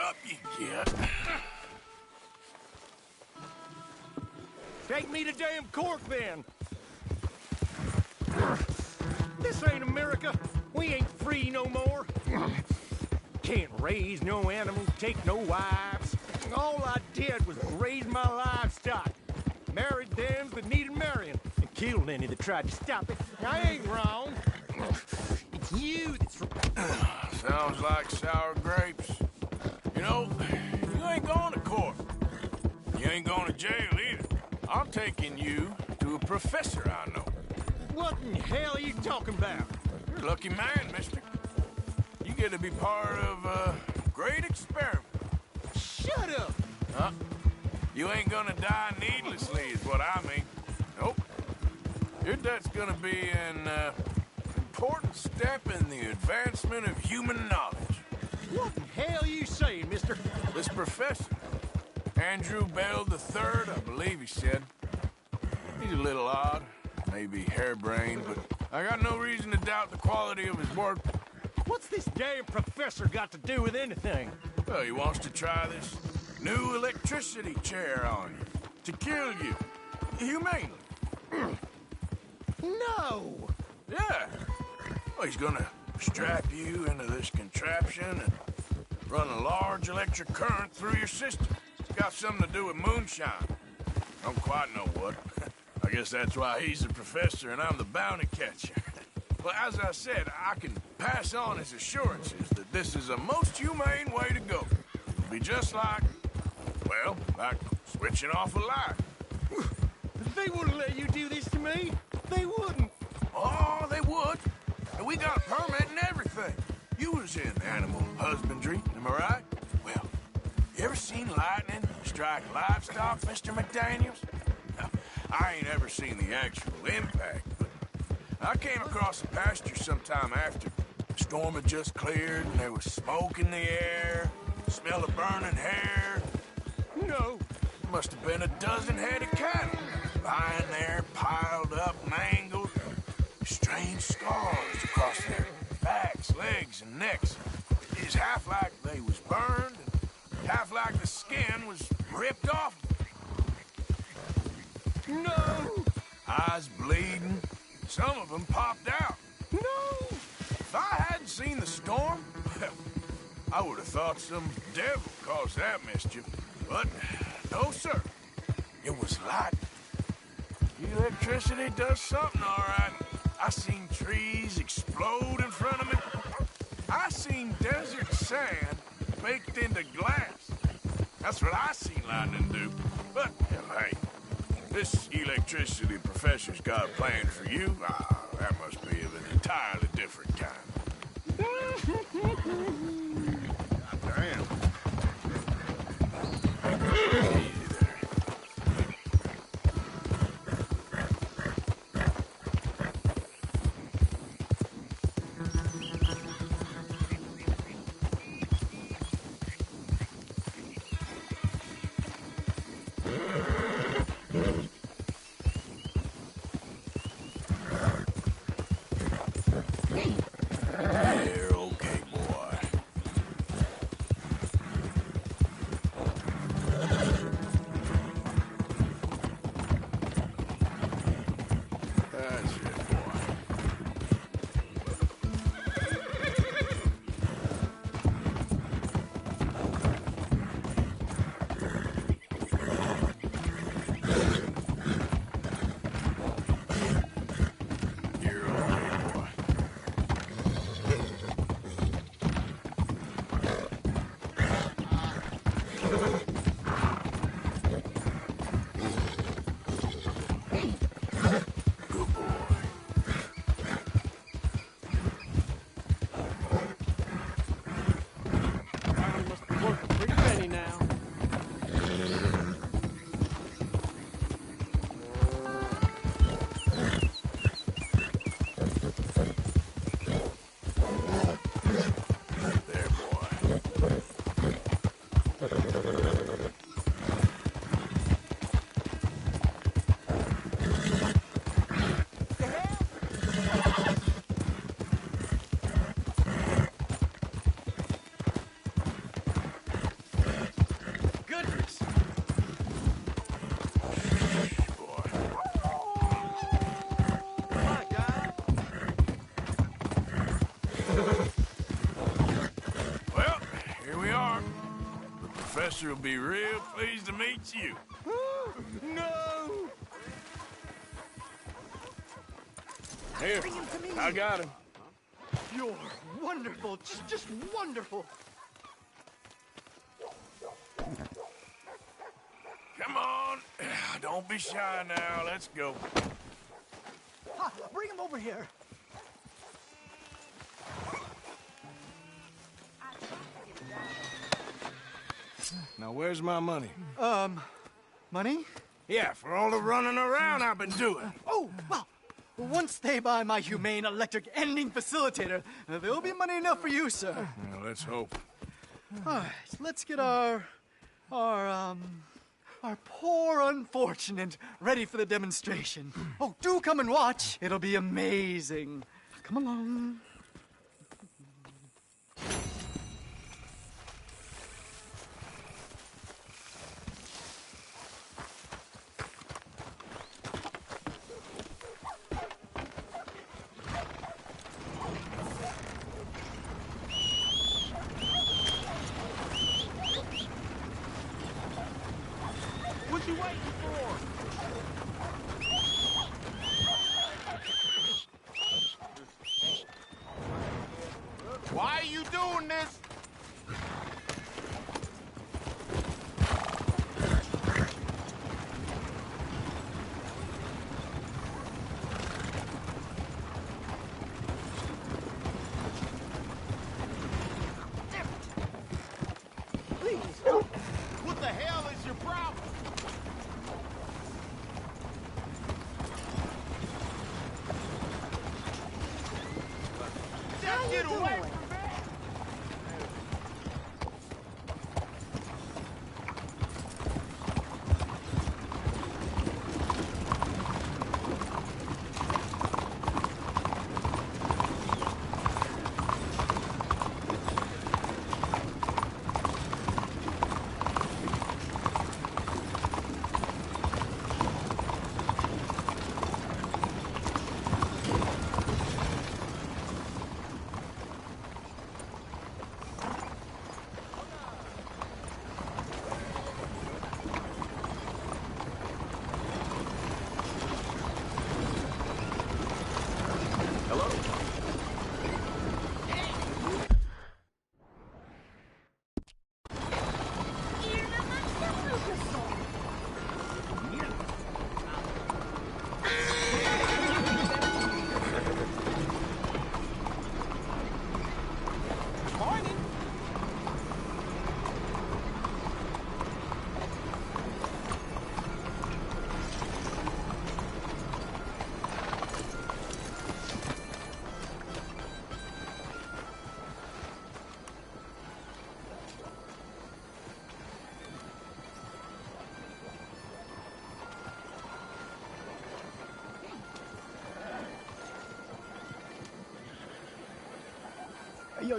Up you get. Take me to damn Cork, then. This ain't America. We ain't free no more. Can't raise no animals, take no wives. All I did was raise my livestock. Married them that needed marrying, and killed any that tried to stop it. I ain't wrong. It's you that's Sounds like sour grapes. You know, you ain't going to court. You ain't going to jail either. I'm taking you to a professor I know. What in hell are you talking about? You're a lucky man, mister. You get to be part of a great experiment. Shut up! Huh? You ain't gonna die needlessly is what I mean. Nope. Your death's gonna be an important step in the advancement of human knowledge. What in hell are you saying, mister? This professor, Andrew Bell III, I believe he said. He's a little odd, maybe harebrained, but I got no reason to doubt the quality of his work. What's this damn professor got to do with anything? Well, he wants to try this new electricity chair on you, to kill you, humanely. No! Yeah. Well, he's gonna strap you into this contraption and run a large electric current through your system. It's got something to do with moonshine. Don't quite know what. I guess that's why he's the professor and I'm the bounty catcher. Well, as I said, I can pass on his assurances that this is a most humane way to go. It'll be just like, well, like switching off a light. They wouldn't let you do this to me. They wouldn't. Oh, they would. And we got a permit and everything. You was in animal husbandry, am I right? Well, you ever seen lightning strike livestock, Mr. McDaniels? Now, I ain't ever seen the actual impact, but I came across the pasture sometime after. The storm had just cleared and there was smoke in the air, smell of burning hair. No. Must have been a dozen head of cattle lying there, piled up, mangled. Strange scars across their backs, legs, and necks. It's half like they was burned, and half like the skin was ripped off. No! Eyes bleeding. Some of them popped out. No! If I hadn't seen the storm, I would have thought some devil caused that mischief. But no, sir. It was light. Electricity does something, all right. I seen trees explode in front of me. I seen desert sand baked into glass. That's what I seen lightning do. But, hey, this electricity professor's got a plan for you. That must be of an entirely different kind. Damn. Professor will be real pleased to meet you. No! Here, Bring him to me. I got him. You're wonderful, just wonderful. Come on. Don't be shy now. Let's go. Ha, bring him over here. Now, where's my money? Money? Yeah, for all the running around I've been doing. Oh, well, once they buy my humane electric ending facilitator, there'll be money enough for you, sir. Well, let's hope. All right, let's get our poor unfortunate ready for the demonstration. Oh, do come and watch. It'll be amazing. Come along. What you waiting for? Why are you doing this? Please. What the hell is your problem? Just get away from me!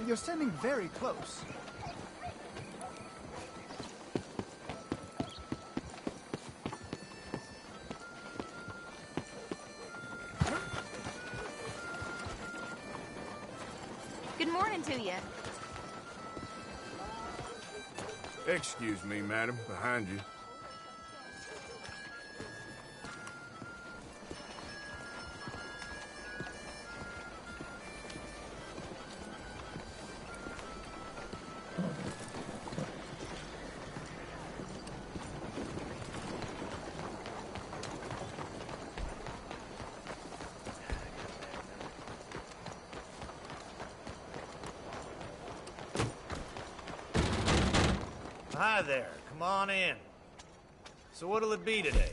You're standing very close. Good morning to you. Excuse me, madam. Behind you. Hi there. Come on in. So what'll it be today?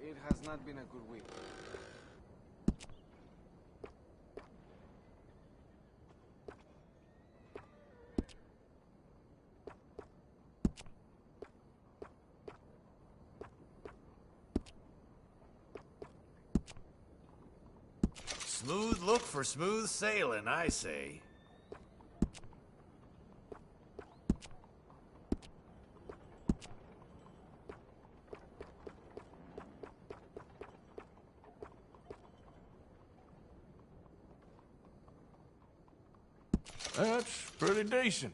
It has not been a good week. Smooth look for smooth sailing, I say. That's pretty decent.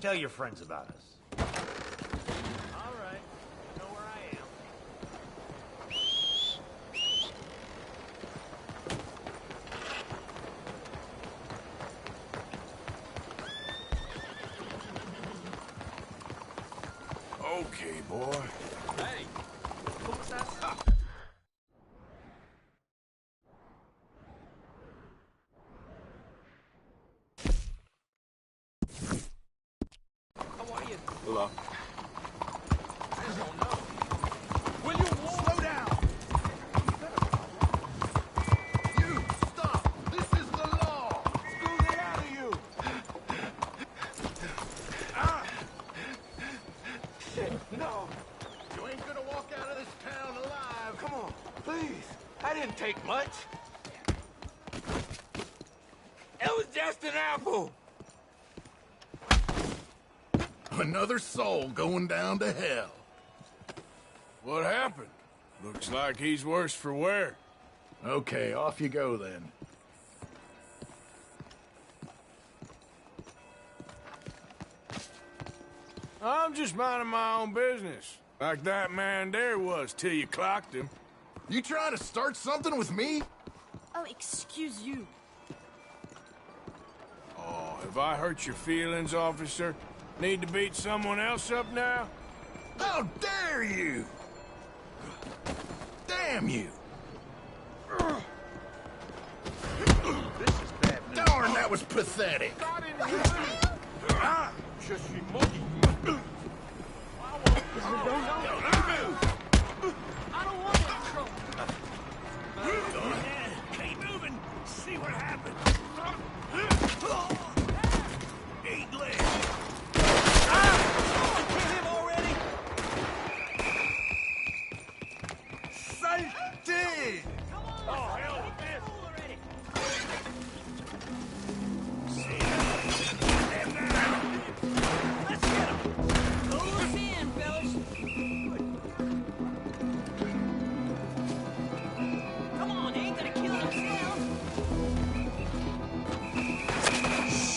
Tell your friends about us. All right. You know where I am. Okay, boy. Hey, ¿cómo estás? How are you? Hello. I don't know. Will you Slow down! You, stop! This is the law! Screw that out of you! Ah! Shit, no! You ain't gonna walk out of this town alive. Come on, please. I didn't take much. It was just an apple. Another soul going down to hell. What happened? Looks like he's worse for wear. Okay, off you go then. I'm just minding my own business. Like that man there was till you clocked him. You trying to start something with me? Oh, excuse you. Oh, have I hurt your feelings, officer? Need to beat someone else up now? How dare you! Damn you! This is bad news. Darn, that was pathetic. Ah! Just you monkey. I don't want any trouble. Keep moving. See what happens. Eight legs. Kill him already? Safety! Oh, hell with this. Let's get him. Close in, fellas. Come on, he ain't gonna kill himself.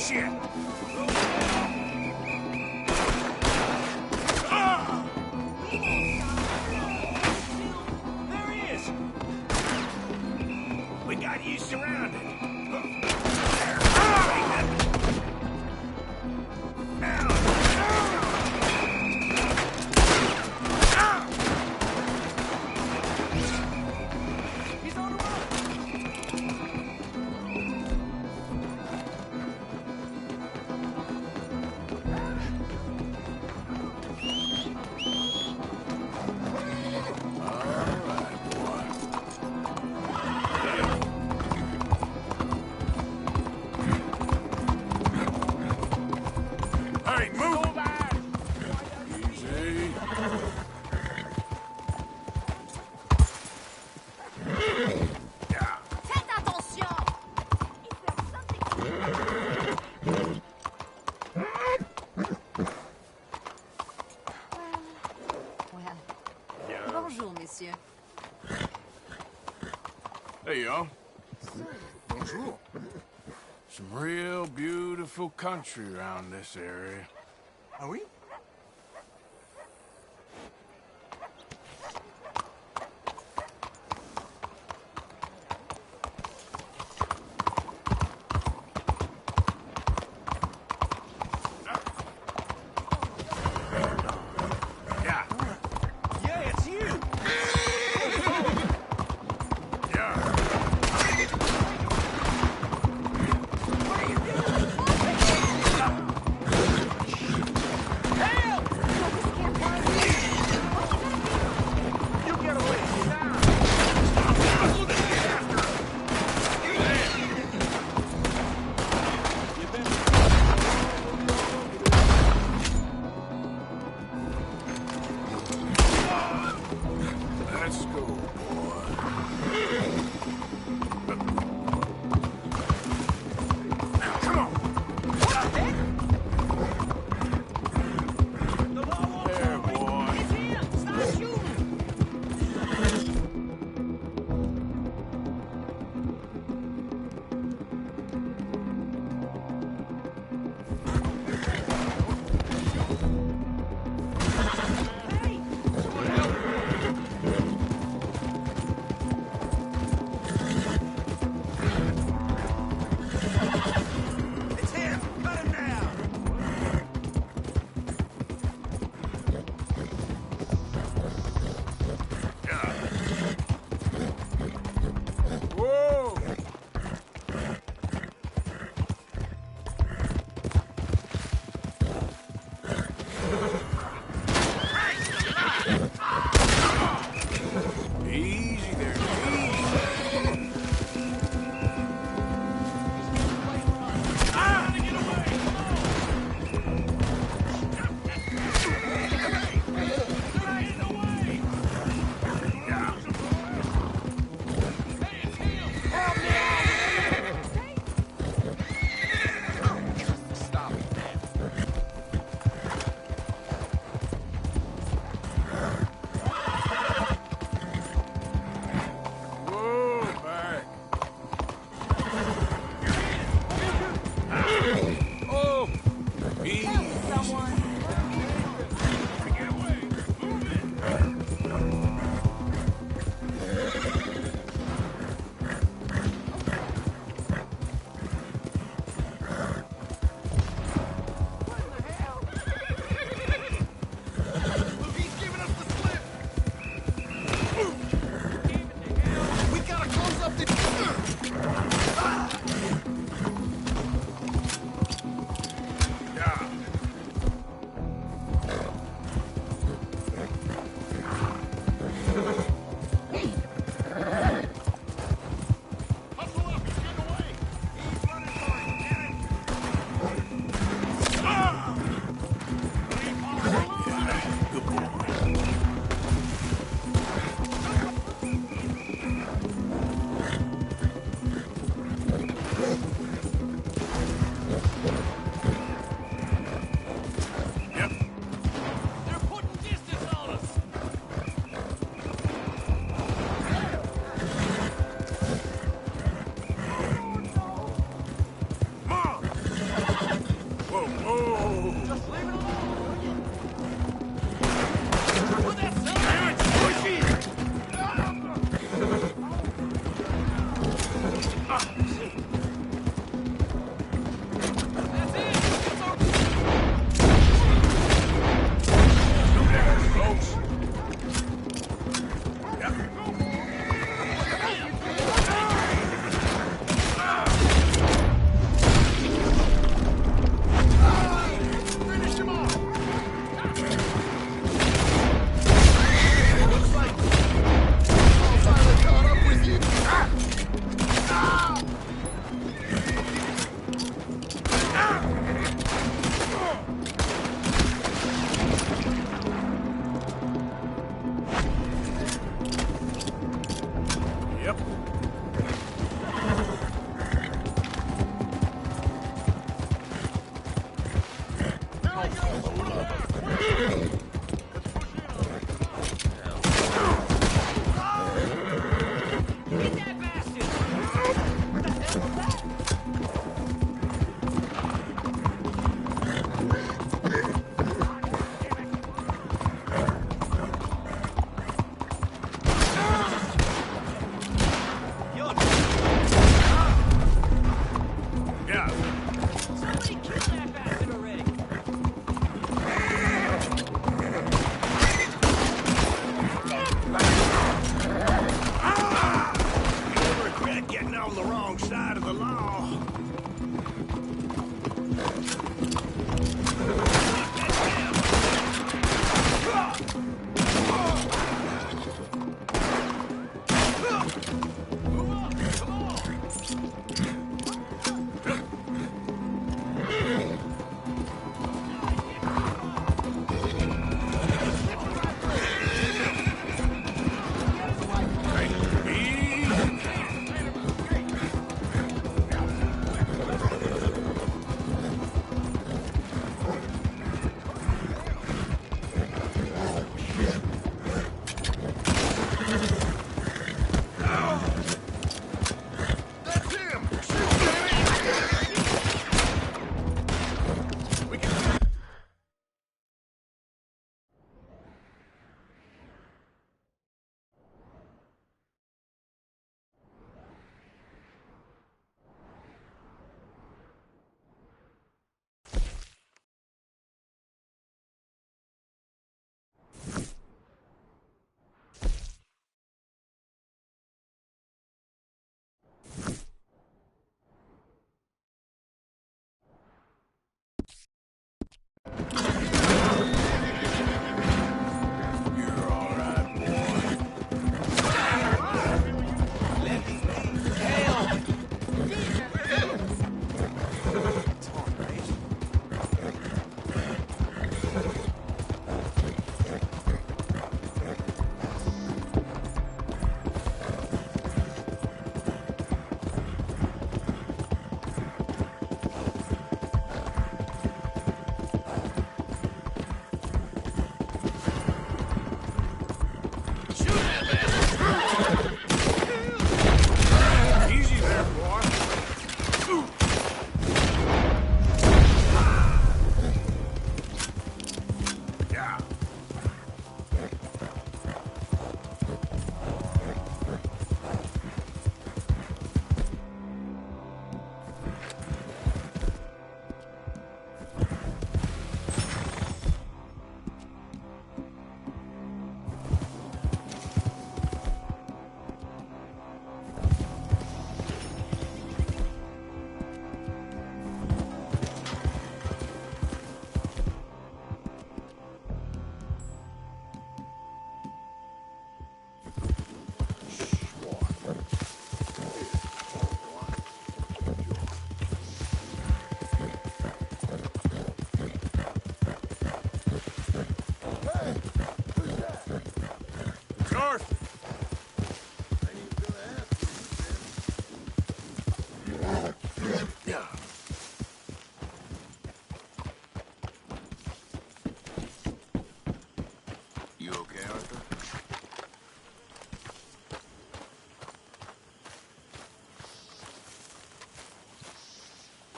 Shit! There he is. We got you surrounded. He's on the run. Hey, move! Easy. Faites attention! Bonjour, messieurs. Hey, y'all. Bonjour. Some real beautiful country around this area. Are we? Yeah. Yeah, it's you! Yeah.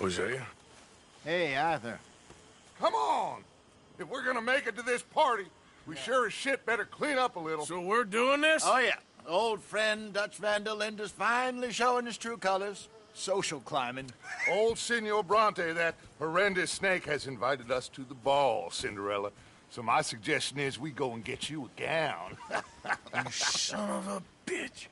Hosea? Hey, Arthur. Come on! If we're gonna make it to this party, we sure as shit better clean up a little. So we're doing this? Oh, yeah. Old friend Dutch Van der Linde's finally showing his true colors. Social climbing. Old Senor Bronte, that horrendous snake, has invited us to the ball, Cinderella. So my suggestion is we go and get you a gown. You son of a bitch.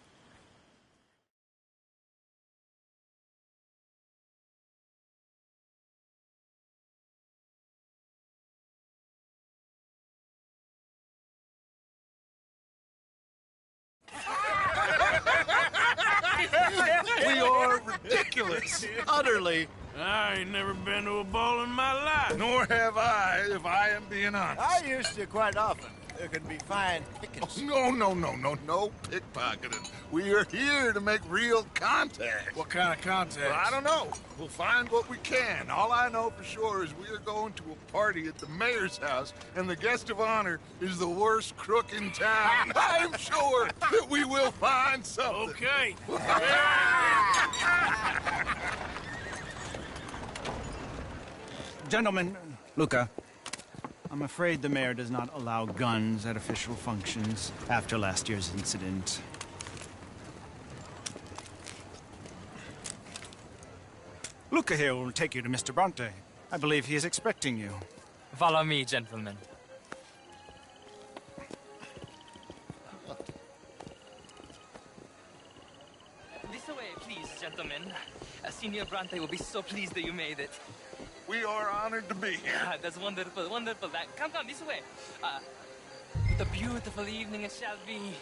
We are ridiculous. Utterly. I ain't never been to a ball in my life. Nor have I, if I am being honest. I used to quite often. There can be fine pickings. No pickpocketing. We are here to make real contact. What kind of contact? Well, I don't know. We'll find what we can. All I know for sure is we are going to a party at the mayor's house, and the guest of honor is the worst crook in town. I'm sure that we will find something. Okay. Gentlemen, Luca, I'm afraid the mayor does not allow guns at official functions after last year's incident. Luca here will take you to Mr. Bronte. I believe he is expecting you. Follow me, gentlemen. This way, please, gentlemen. Senior Bronte will be so pleased that you made it. We are honored to be here. That's wonderful, wonderful. Come, this way. What a beautiful evening it shall be.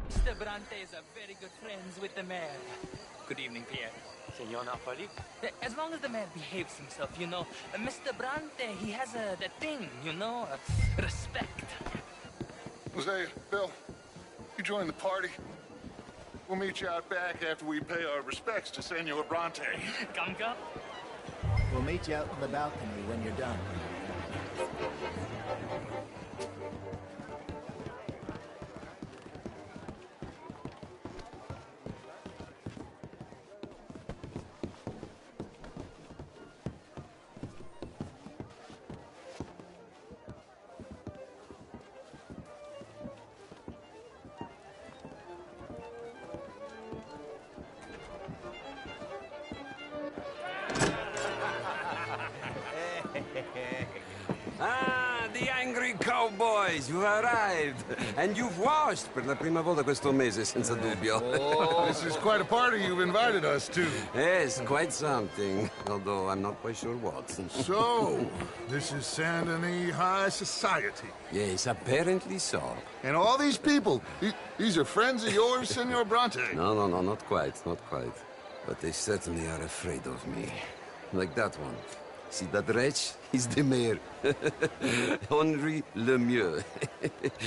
Mr. Bronte is a very good friends with the mayor. Good evening, Pierre. Senor Napoli? As long as the mayor behaves himself, you know. Mr. Bronte, he has that thing, you know, respect. Jose, Bill, you join the party. We'll meet you out back after we pay our respects to Senor Bronte. Come. We'll meet you out on the balcony when you're done. The angry cowboys, you've arrived. And you've washed per la prima volta questo mese, senza dubbio. This is quite a party you've invited us to. Yes, quite something. Although I'm not quite sure what. So, this is Saint Denis High Society. Yes, apparently so. And all these people, these are friends of yours, Senor Bronte? No, not quite. But they certainly are afraid of me. Like that one. See that wretch? He's the mayor. Henri Lemieux.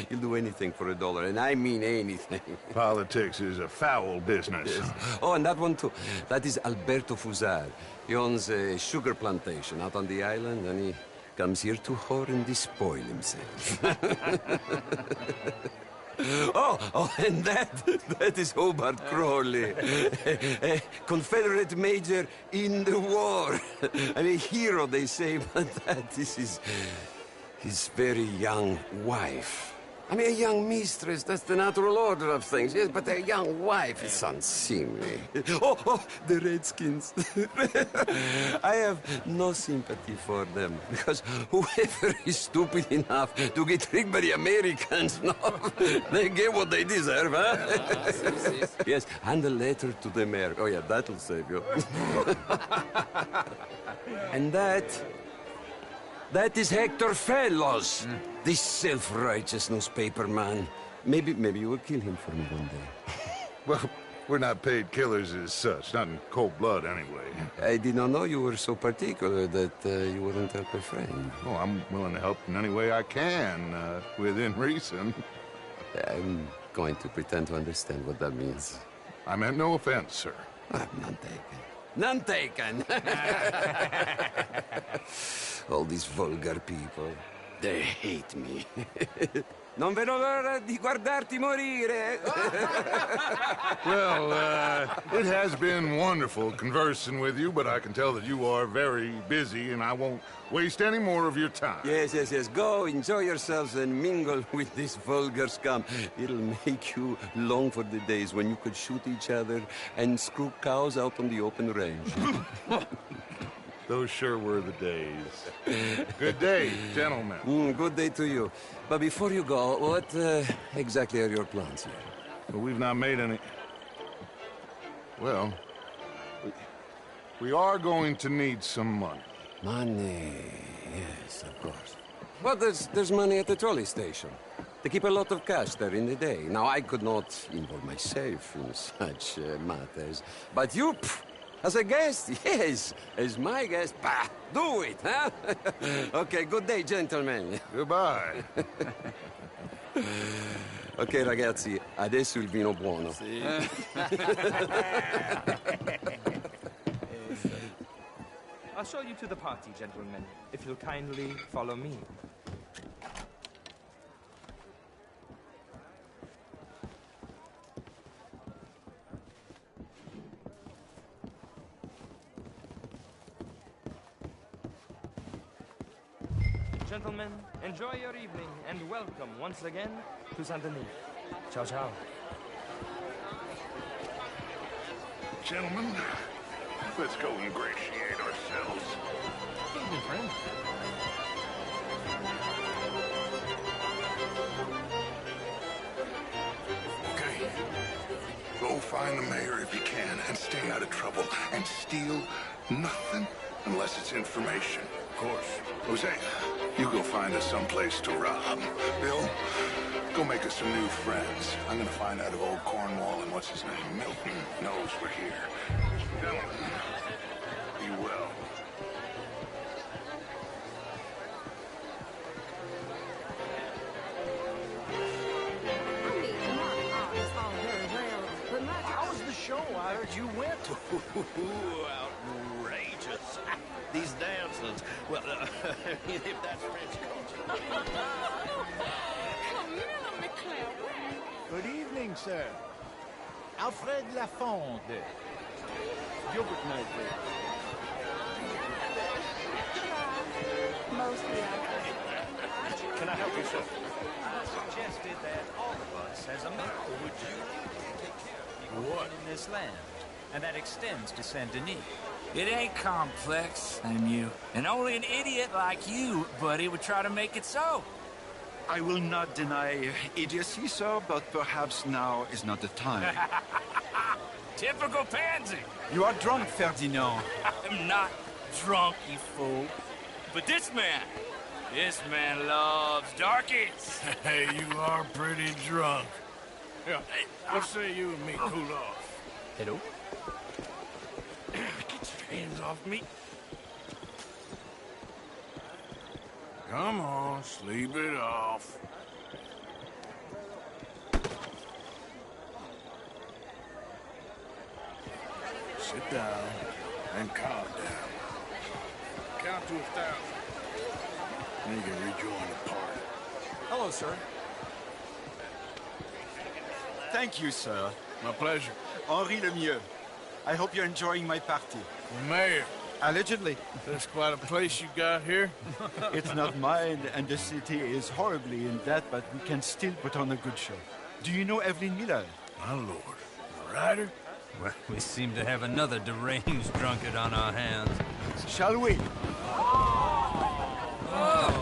He'll do anything for $1, and I mean anything. Politics is a foul business. Yes. Oh, and that one too. That is Alberto Fusar. He owns a sugar plantation out on the island, and he comes here to whore and despoil himself. Oh, and that is Hobart Crawley, a Confederate major in the war. I mean, a hero, they say, but that is his very young wife. I mean, a young mistress, that's the natural order of things, yes, but a young wife is unseemly. Oh, the Redskins. I have no sympathy for them, because whoever is stupid enough to get tricked by the Americans, no, they get what they deserve, huh? Yes, hand a letter to the mayor. Oh, yeah, that'll save you. And that is Hector Fellows, this self-righteous newspaper man. Maybe you will kill him for me one day. Well, we're not paid killers as such, not in cold blood anyway. I did not know you were so particular that you wouldn't help a friend. Oh, I'm willing to help in any way I can, within reason. I'm going to pretend to understand what that means. I meant no offense, sir. None taken. None taken! All these vulgar people, they hate me. Non vedo l'ora di guardarti morire. Well, it has been wonderful conversing with you, but I can tell that you are very busy, and I won't waste any more of your time. Yes. Go, enjoy yourselves, and mingle with this vulgar scum. It'll make you long for the days when you could shoot each other and screw cows out on the open range. Those sure were the days. Good day, gentlemen. Good day to you. But before you go, what exactly are your plans here? Well, we've not made any... Well, we are going to need some money. Money, yes, of course. Well, there's money at the trolley station. They keep a lot of cash there in the day. Now, I could not involve myself in such matters. But you... As a guest? Yes. As my guest? Bah! Do it, huh? Okay, good day, gentlemen. Goodbye. Ok, ragazzi, adesso il vino buono. Sì. I'll show you to the party, gentlemen, if you'll kindly follow me. Gentlemen, enjoy your evening, and welcome once again to Saint Denis. Ciao, ciao. Gentlemen, let's go ingratiate ourselves. Evening, friend. Okay. Go find the mayor if you can, and stay out of trouble. And steal nothing unless it's information. Of course. Jose, You go find us someplace to rob. Bill, go make us some new friends. I'm gonna find out if old Cornwall and what's his name, Milton, knows we're here. Gentlemen, be well. How was the show? I heard you went to. Outrageous. These dances. Well, if that's French culture. Good evening, sir. Alfred Lafonde. Gilbert Knightley. Mostly Can I help you, sir? I suggested that all of us, as a member, would you take care of people living in this land, and that extends to Saint Denis. It ain't complex, you. And only an idiot like you, buddy, would try to make it so. I will not deny idiocy, sir, but perhaps now is not the time. Typical pansy. You are drunk, Ferdinand. I'm not drunk, you fool. But this man loves darkies. Hey, you are pretty drunk. Yeah, what say you and me cool off? Hello? Get your hands off me. Come on, sleep it off. Sit down and calm down. Count to 1,000. Then you can rejoin the party. Hello, sir. Thank you, sir. My pleasure. Henri Lemieux. I hope you're enjoying my party. The mayor. Allegedly. That's quite a place you got here. It's not mine, and the city is horribly in debt, but we can still put on a good show. Do you know Evelyn Miller? My lord. The writer? Well, we seem to have another deranged drunkard on our hands. Shall we? Oh,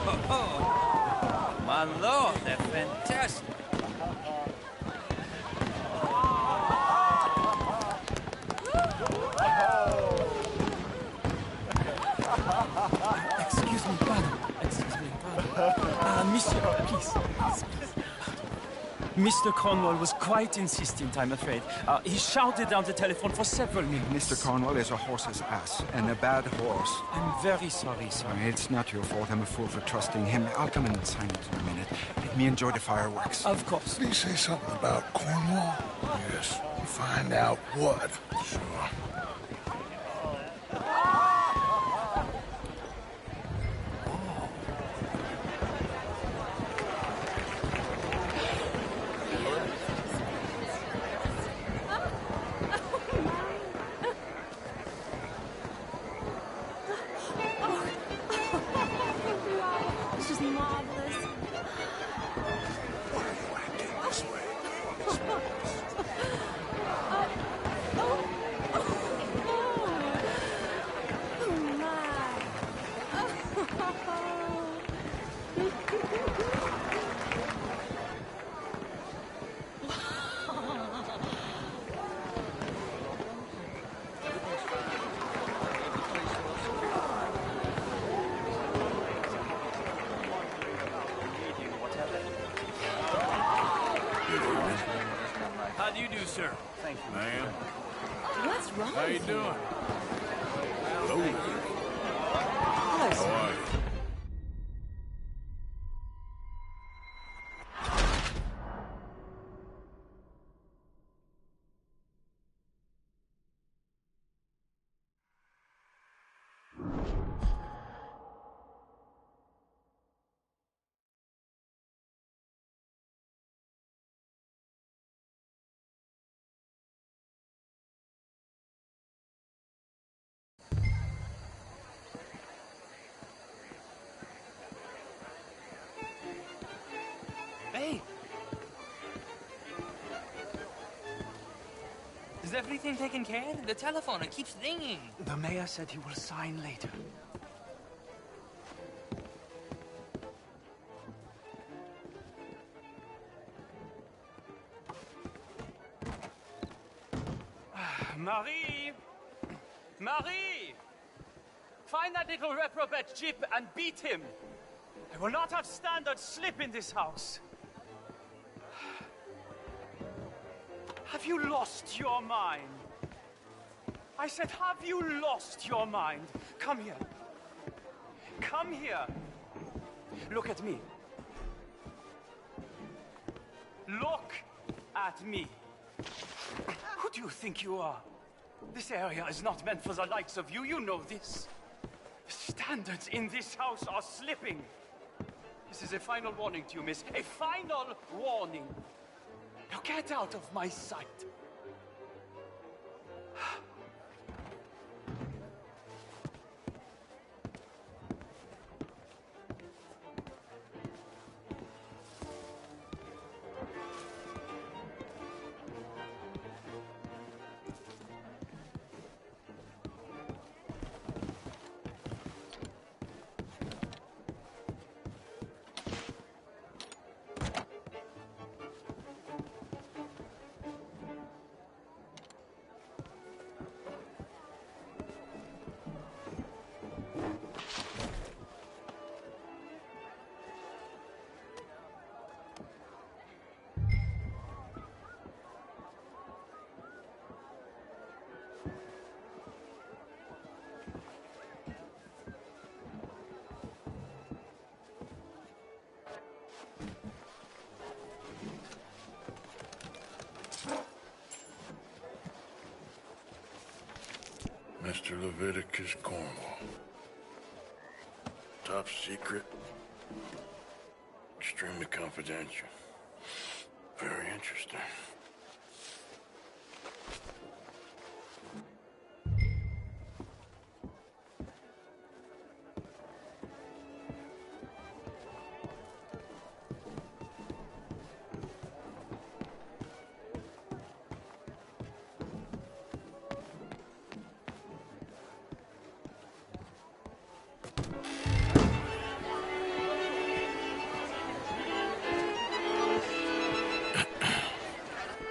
my lord, they're fantastic. Excuse me, pardon. Monsieur, please. Mr. Cornwall was quite insistent, I'm afraid. He shouted down the telephone for several minutes. Mr. Cornwall is a horse's ass, and a bad horse. I'm very sorry, sir. It's not your fault. I'm a fool for trusting him. I'll come in and sign it in a minute. Let me enjoy the fireworks. Of course. Did he say something about Cornwall? Yes. Find out what. Sure. This is marvelous. This way. How do you do, sir? Thank you. Ma'am. What's wrong? How you doing? Hello. Hello, sir. How are you? Hey! Is everything taken care of? The telephone, it keeps ringing. The mayor said he will sign later. Marie! Marie! Find that little reprobate Jip and beat him! I will not have standards slip in this house. Have you lost your mind? I said, have you lost your mind? Come here. Come here. Look at me. Look at me. Who do you think you are? This area is not meant for the likes of you. You know this. The standards in this house are slipping. This is a final warning to you, miss. A final warning. Now get out of my sight. Mr. Leviticus Cornwall. Top secret. Extremely confidential. Very interesting.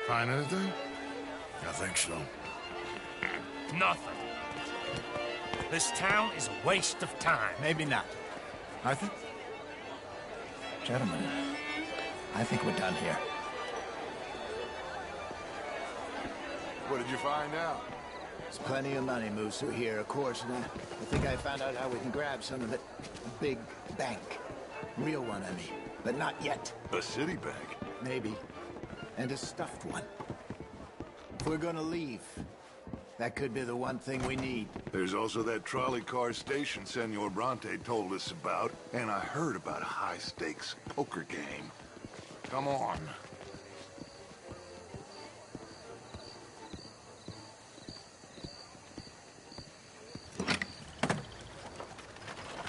Find anything? I think so. Nothing. This town is a waste of time. Maybe not. Arthur? Gentlemen, I think we're done here. What did you find out? There's plenty of money moves through here, of course, and I think I found out how we can grab some of it. A big bank. Real one, I mean. But not yet. A city bank? Maybe. And a stuffed one. If we're gonna leave, that could be the one thing we need. There's also that trolley car station Senor Bronte told us about, and I heard about a high-stakes poker game. Come on.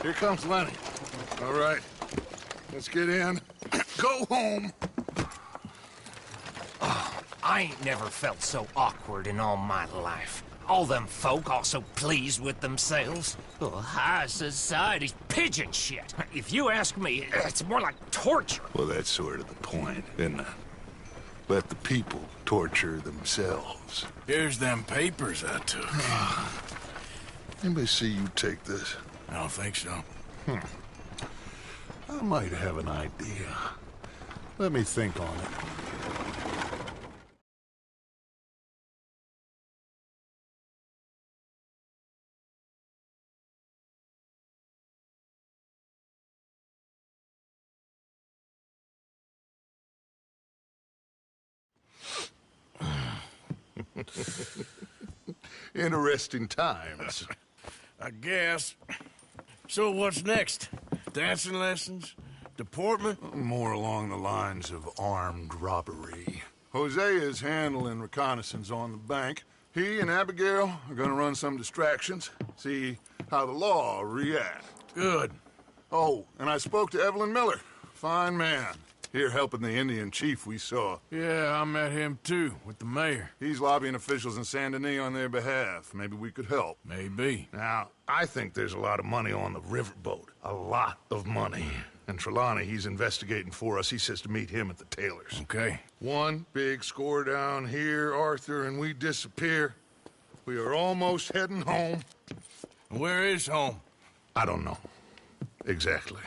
Here comes Lenny. All right, let's get in. Go home. I ain't never felt so awkward in all my life. All them folk all so pleased with themselves. Oh, high society's pigeon shit. If you ask me, it's more like torture. Well, that's sort of the point, isn't it? Let the people torture themselves. Here's them papers I took. Anybody see you take this? I don't think so. I might have an idea. Let me think on it. Interesting times. I guess. So what's next? Dancing lessons? Deportment? More along the lines of armed robbery. Hosea is handling reconnaissance on the bank. He and Abigail are gonna run some distractions, see how the law reacts. Good. Oh, and I spoke to Evelyn Miller. Fine man. Here helping the Indian chief we saw. Yeah, I met him too, with the mayor. He's lobbying officials in Saint Denis on their behalf. Maybe we could help. Maybe. Now, I think there's a lot of money on the riverboat. A lot of money. And Trelawney, he's investigating for us. He says to meet him at the Taylor's. Okay. One big score down here, Arthur, and we disappear. We are almost heading home. Where is home? I don't know. Exactly.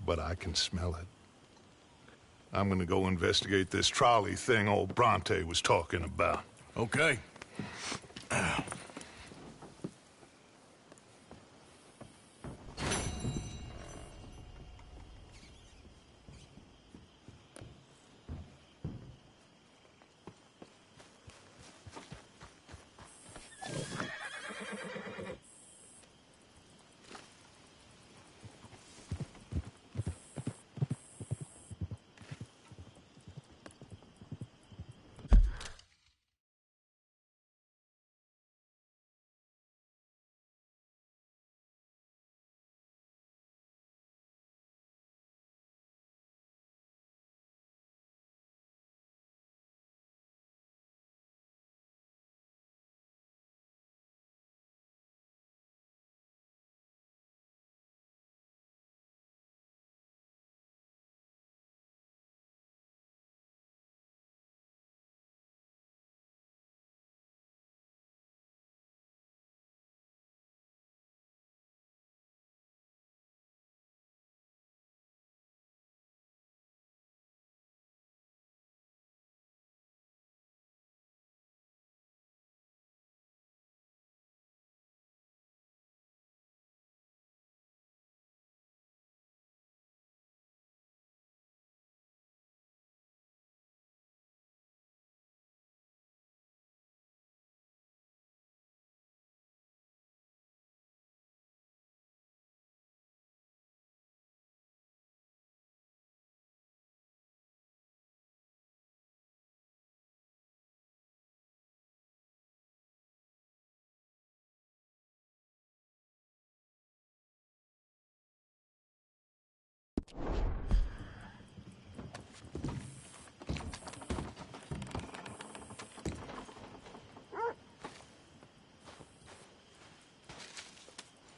but I can smell it. I'm gonna go investigate this trolley thing old Bronte was talking about. Okay.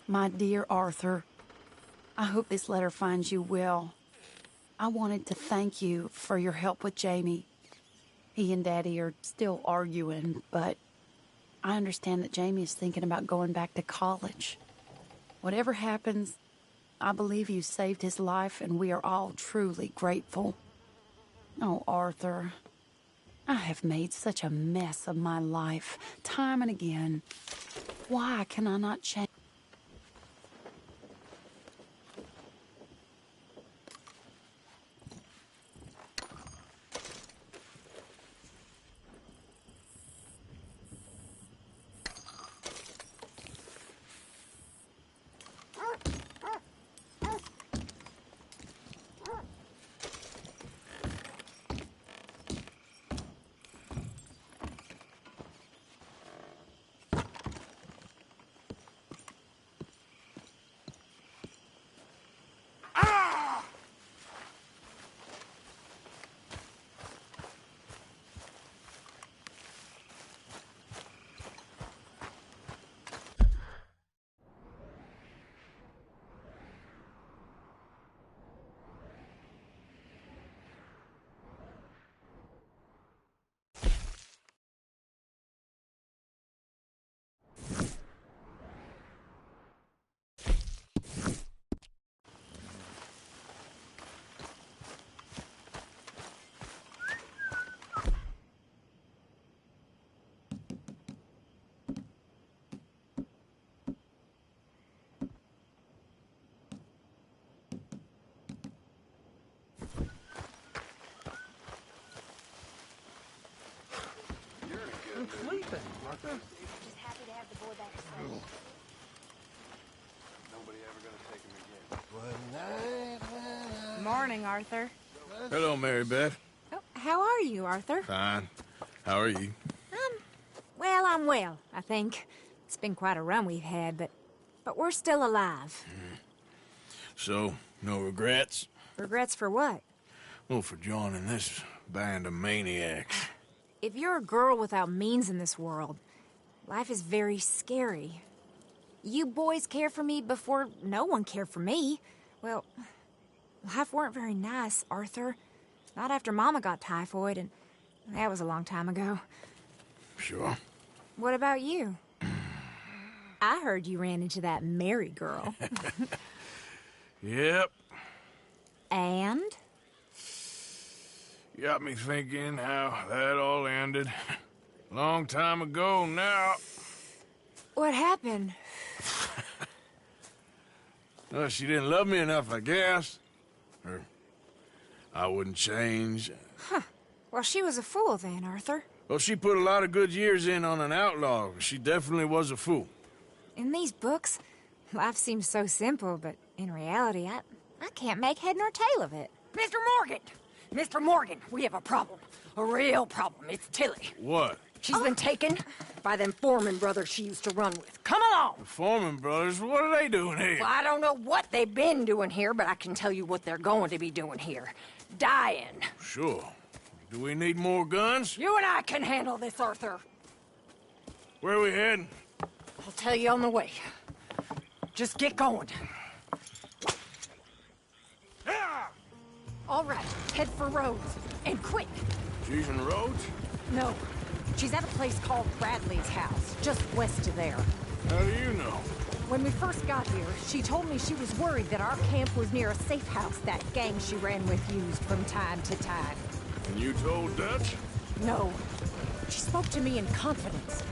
My dear Arthur, I hope this letter finds you well. I wanted to thank you for your help with Jamie. He and Daddy are still arguing, but I understand that Jamie is thinking about going back to college. Whatever happens, I believe you saved his life, and we are all truly grateful. Oh, Arthur, I have made such a mess of my life, time and again. Why can I not change? I'm sleeping, Martha. Just happy to have the boy back safe. Nobody ever gonna take him again. Morning, Arthur. Hello, Mary Beth. Oh, how are you, Arthur? Fine. How are you? Well, I'm well, I think. It's been quite a run we've had, but we're still alive. So, no regrets? Regrets for what? Well, for joining this band of maniacs. If you're a girl without means in this world, life is very scary. You boys cared for me before no one cared for me. Well, life weren't very nice, Arthur. Not after Mama got typhoid, and that was a long time ago. Sure. What about you? I heard you ran into that Mary girl. Yep. And? Got me thinking how that all ended. Long time ago now. What happened? Well, she didn't love me enough, I guess. Or I wouldn't change. Huh. Well, she was a fool then, Arthur. Well, she put a lot of good years in on an outlaw. She definitely was a fool. In these books, life seems so simple, but in reality, I can't make head nor tail of it. Mr. Morgan! Mr. Morgan, we have a problem. A real problem. It's Tilly. What? She's been taken by them Foreman brothers she used to run with. Come along! The Foreman brothers? What are they doing here? Well, I don't know what they've been doing here, but I can tell you what they're going to be doing here. Dying. Sure. Do we need more guns? You and I can handle this, Arthur. Where are we heading? I'll tell you on the way. Just get going. All right, head for Rhodes. And quick. She's in Rhodes? No. She's at a place called Bradley's house, just west of there. How do you know? When we first got here, she told me she was worried that our camp was near a safe house that gang she ran with used from time to time. And you told Dutch? No. She spoke to me in confidence.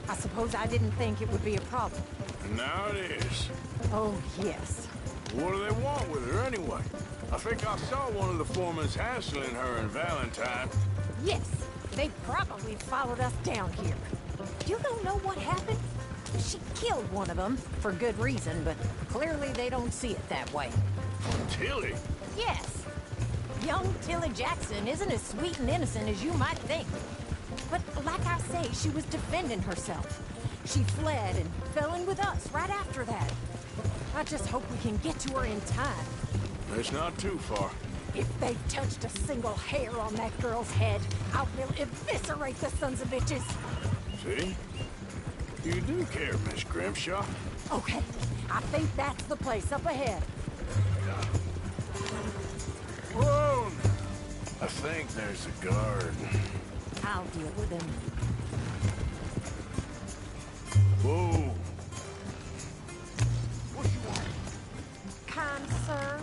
I suppose I didn't think it would be a problem. And now it is. Oh, yes. What do they want with her anyway? I think I saw one of the foremans hassling her and Valentine. Yes. They probably followed us down here. You don't know what happened? She killed one of them, for good reason, but clearly they don't see it that way. Tilly? Yes. Young Tilly Jackson isn't as sweet and innocent as you might think. But like I say, she was defending herself. She fled and fell in with us right after that. I just hope we can get to her in time. It's not too far. If they've touched a single hair on that girl's head, I will eviscerate the sons of bitches. See? You do care, Miss Grimshaw. Okay, I think that's the place up ahead. Whoa! I think there's a guard. I'll deal with him. Whoa! What you want? Kind sir,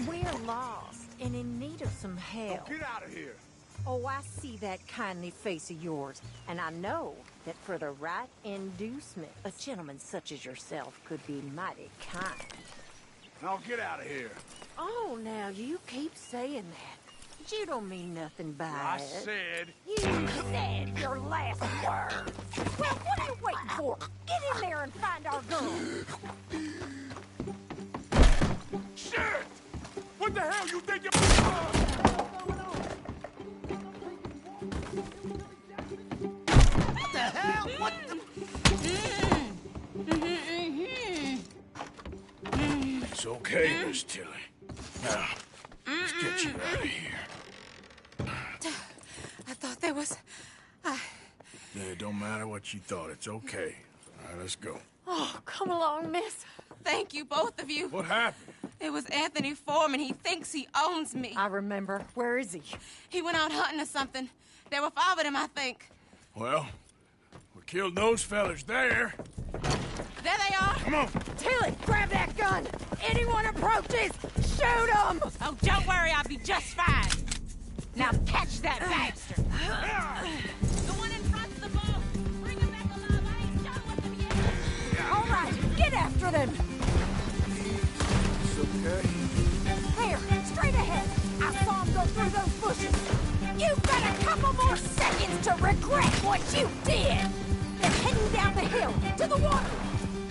we're lost and in need of some help. Get out of here! Oh, I see that kindly face of yours, and I know that for the right inducement, a gentleman such as yourself could be mighty kind. Now get out of here. Oh, now you keep saying that. You don't mean nothing by I it. said... You said your last word. Well, what are you waiting for? Get in there and find our girl. Shit! What the hell you think you're... What the hell? What the... It's okay, Miss Tilly. Now, let's get you out of here. I thought there was... It don't matter what you thought. It's okay. All right, let's go. Oh, come along, miss. Thank you, both of you. What happened? It was Anthony Foreman. He thinks he owns me. I remember. Where is he? He went out hunting or something. There were 5 of them, I think. Well, we killed those fellas there. There they are. Come on. Tilly, grab that gun. Anyone approaches, shoot them. Oh, don't worry. I'll be just fine. Now catch that bastard. The one in front's the boss. Bring him back alive. I ain't done with them yet. All right, get after them. It's okay. There, straight ahead. I saw him go through those bushes. You've got a couple more seconds to regret what you did. They're heading down the hill to the water.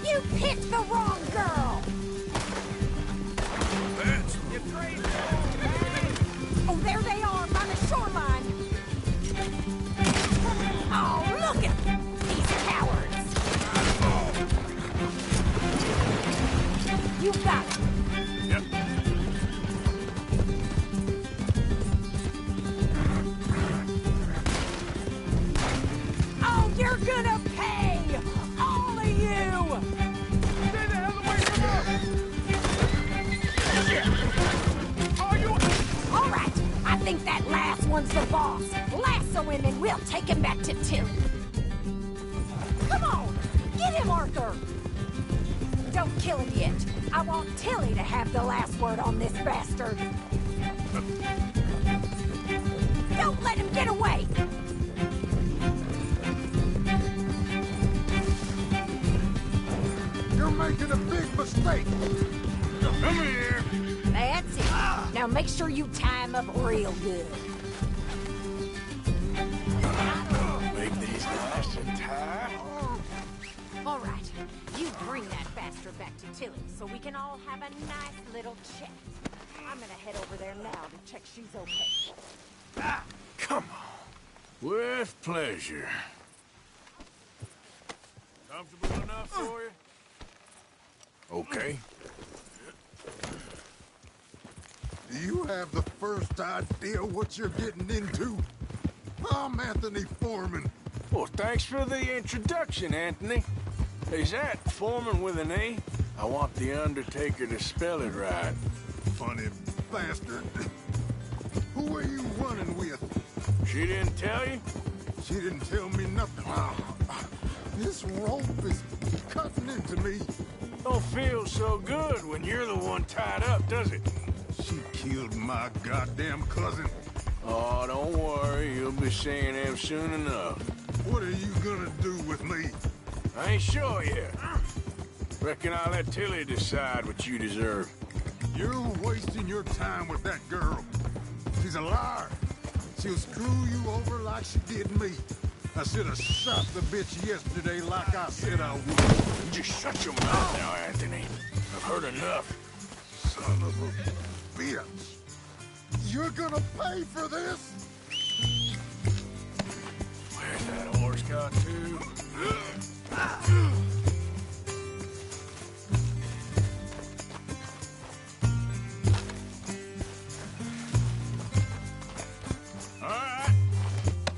You picked the wrong girl. That's... You're crazy. Oh, there they are by the shoreline. Oh, look at them, these cowards. You got it. Yep. Oh, you're gonna pay! All of you! Stay the hell away from us! Are you... All right, I think that last one's the boss. Lasso him and we'll take him back to Tilly. Come on, get him, Arthur! Don't kill him yet. I want Tilly to have the last word on this bastard. Don't let him get away! You're making a big mistake. Come here. That's it. Now make sure you tie him up real good. Make these nice and tight. All right, you bring that bastard back to Tilly so we can all have a nice little chat. I'm gonna head over there now to check she's okay. Come on. With pleasure. Comfortable enough for you? Okay. Do you have the first idea what you're getting into? I'm Anthony Foreman. Well, thanks for the introduction, Anthony. Is that Foreman with an E? I want the Undertaker to spell it right. Funny bastard. Who are you running with? She didn't tell you? She didn't tell me nothing. This rope is cutting into me. Don't feel so good when you're the one tied up, does it? She killed my goddamn cousin. Oh, don't worry. You'll be seeing him soon enough. What are you gonna do with me? I ain't sure yet. Reckon I'll let Tilly decide what you deserve. You're wasting your time with that girl. She's a liar. She'll screw you over like she did me. I should have shot the bitch yesterday like I said I would. Just shut your mouth now, Anthony. I've heard enough. Son of a bitch. You're gonna pay for this? Where's that horse got to? All right.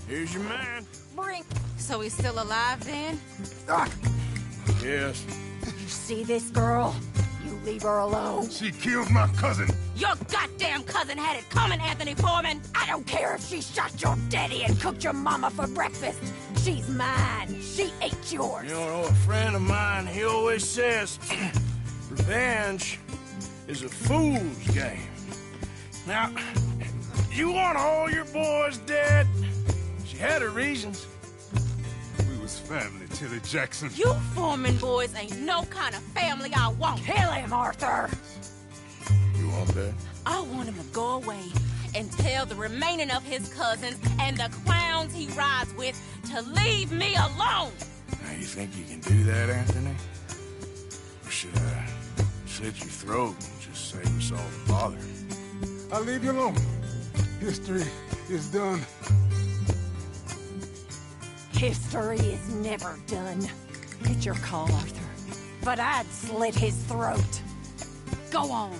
Here's your man. Bring. So he's still alive then? Yes. You see this girl? You leave her alone. She killed my cousin. Your goddamn cousin had it coming, Anthony Foreman! I don't care if she shot your daddy and cooked your mama for breakfast. She's mine. She ate yours. You know, a friend of mine, he always says, revenge is a fool's game. Now, you want all your boys dead? She had her reasons. We was family, Tilly Jackson. You Foreman boys ain't no kind of family I want. Kill him, Arthur! You want that? I want him to go away and tell the remaining of his cousins and the clowns he rides with to leave me alone. Now, you think you can do that, Anthony? Or should I slit your throat and just save us all the bother? I'll leave you alone. History is done. History is never done. It's your call, Arthur. But I'd slit his throat. Go on.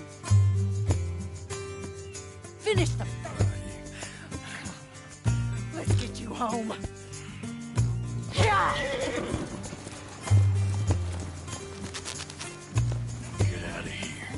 Finish the... Let's get you home. Yeah! Get out of here.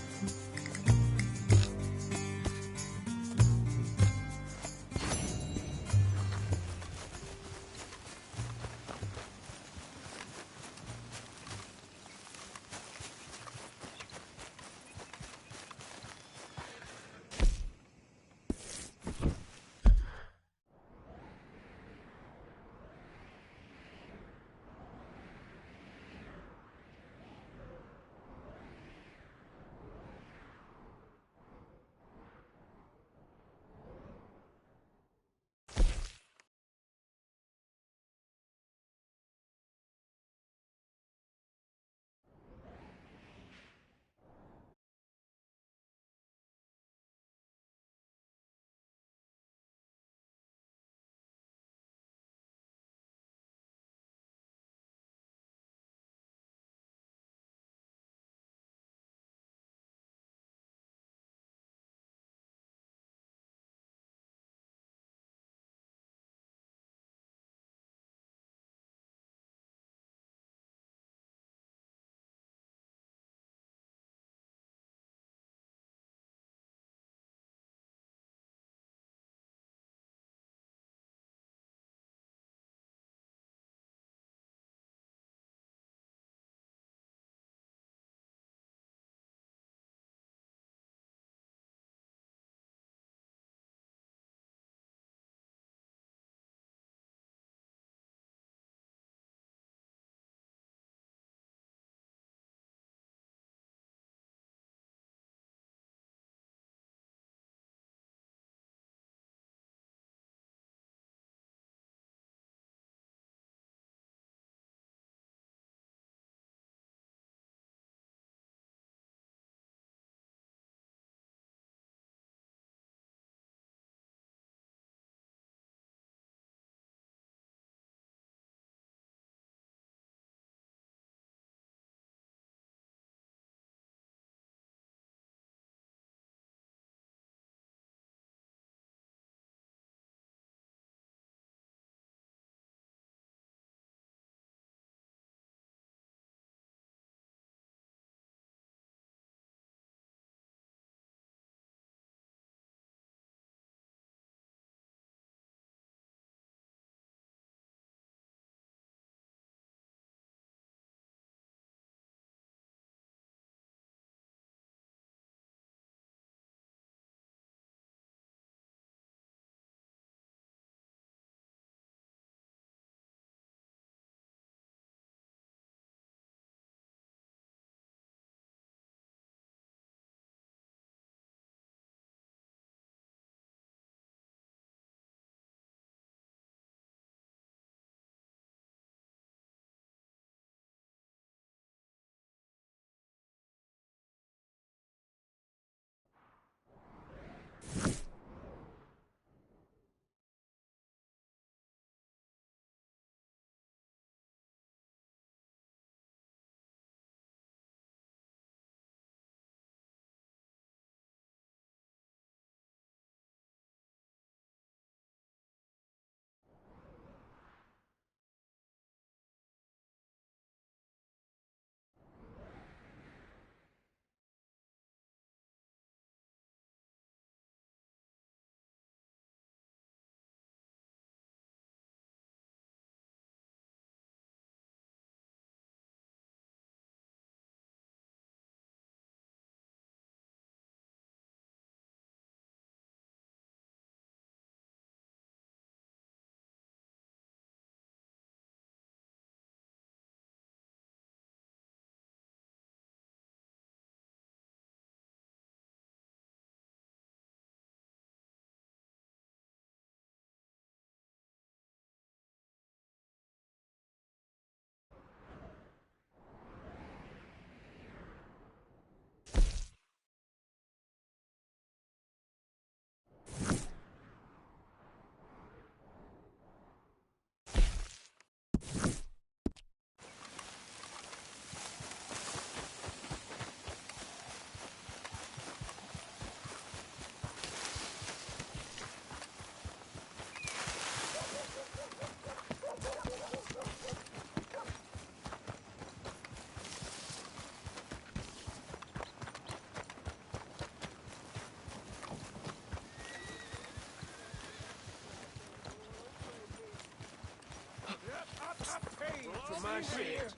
my shit.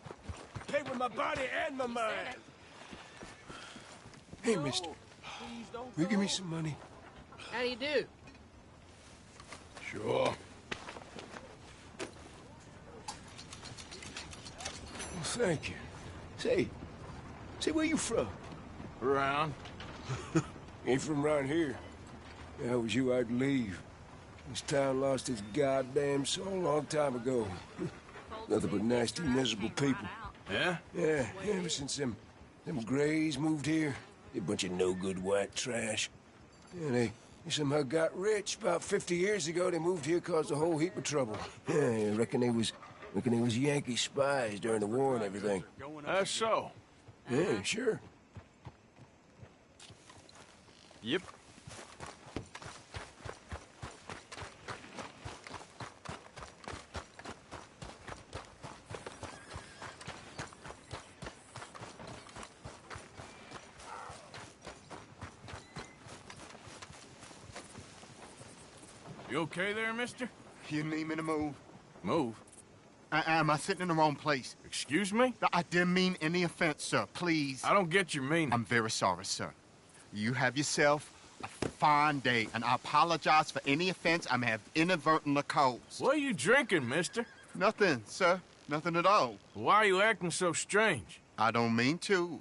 Play with my body and my mind. Hey, mister. Will you give me some money? How do you do? Sure. Well, thank you. Say, where you from? Around. Ain't from around here. If I was you, I'd leave. This town lost its goddamn soul a long time ago. Nothing but nasty, miserable people. Yeah? Yeah, ever since them Grays moved here. They're a bunch of no-good white trash. Yeah, they somehow got rich. About 50 years ago, they moved here, caused a whole heap of trouble. Yeah, I reckon they was Yankee spies during the war and everything. That's so. Yeah, sure. Yep. You okay there, mister? You need me to move? Move? Am I sitting in the wrong place? Excuse me? I didn't mean any offense, sir. Please. I don't get your meaning. I'm very sorry, sir. You have yourself a fine day, and I apologize for any offense I may have inadvertently caused. What are you drinking, mister? Nothing, sir. Nothing at all. Why are you acting so strange? I don't mean to.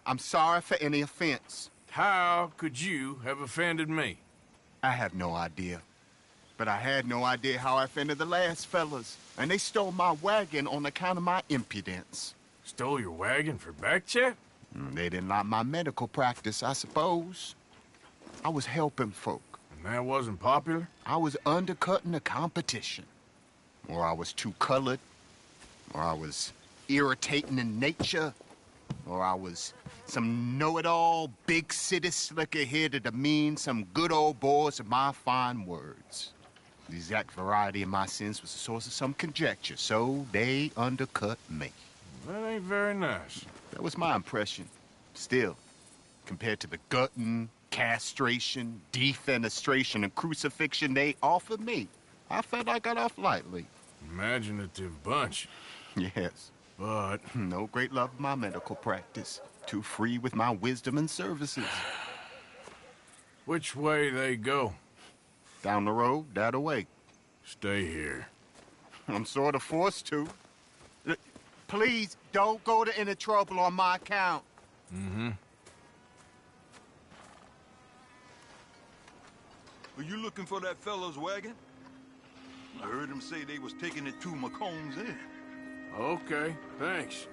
I'm sorry for any offense. How could you have offended me? I have no idea. But I had no idea how I offended the last fellas. And they stole my wagon on account of my impudence. Stole your wagon for back check? They didn't like my medical practice, I suppose. I was helping folk. And that wasn't popular? I was undercutting the competition. Or I was too colored. Or I was irritating in nature. Or I was some know-it-all, big city slicker-head to demean some good old boys of my fine words. The exact variety of my sins was the source of some conjecture, so they undercut me. That ain't very nice. That was my impression. Still, compared to the gutting, castration, defenestration, and crucifixion they offered me, I felt I got off lightly. Imaginative bunch. Yes. But no great love of my medical practice. Too free with my wisdom and services. Which way they go? Down the road, that way. Stay here. I'm sort of forced to. Please, don't go to any trouble on my account. Mm-hmm. Are you looking for that fellow's wagon? I heard him say they was taking it to McComb's Inn. Okay, thanks.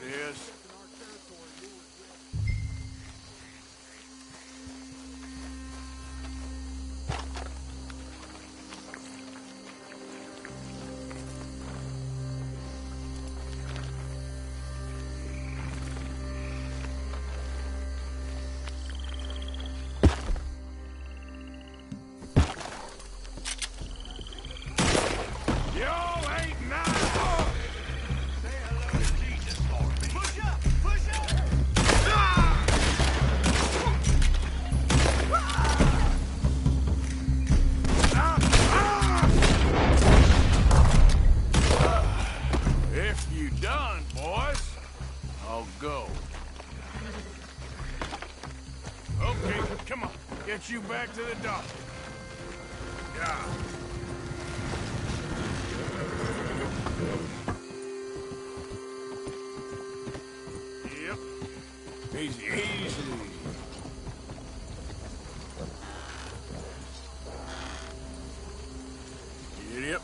is. Get you back to the dock. Yeah. Yep. Easy, easy. Yep.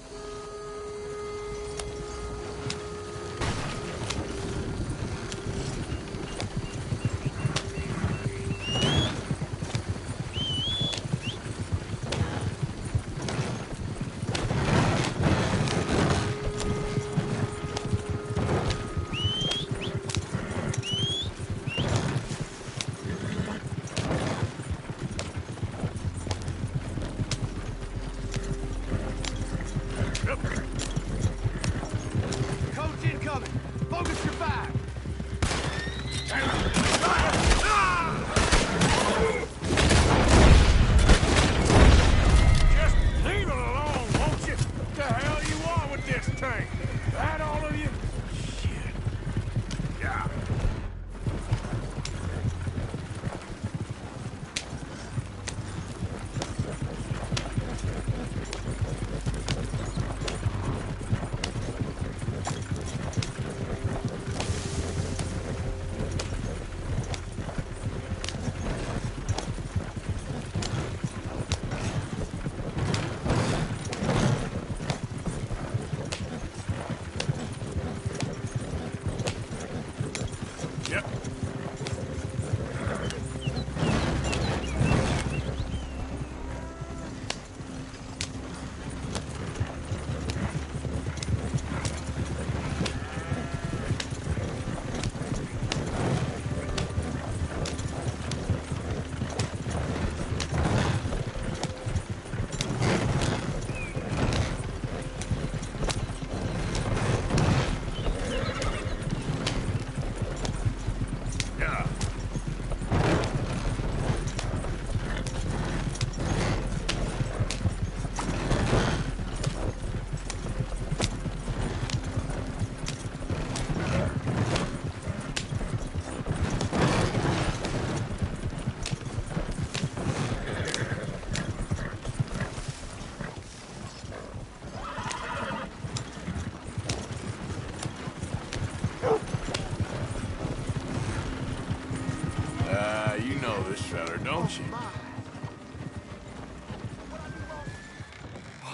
You know this feller, don't you?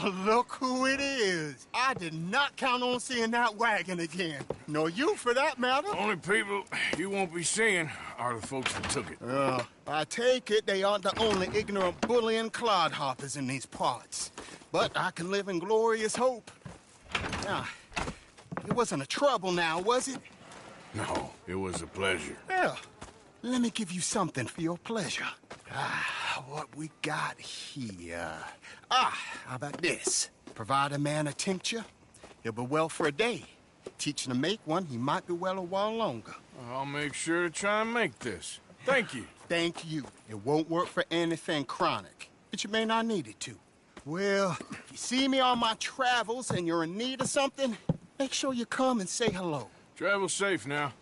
Oh, look who it is. I did not count on seeing that wagon again. Nor you, for that matter. Only people you won't be seeing are the folks that took it. I take it they aren't the only ignorant bullying clodhoppers in these parts. But I can live in glorious hope. Now, it wasn't a trouble now, was it? No, it was a pleasure. Yeah. Let me give you something for your pleasure. What we got here. How about this? Provide a man a tincture, he'll be well for a day. Teach him to make one, he might be well a while longer. I'll make sure to try and make this. Thank you. Thank you. It won't work for anything chronic, but you may not need it to. Well, if you see me on my travels and you're in need of something, make sure you come and say hello. Travel safe now.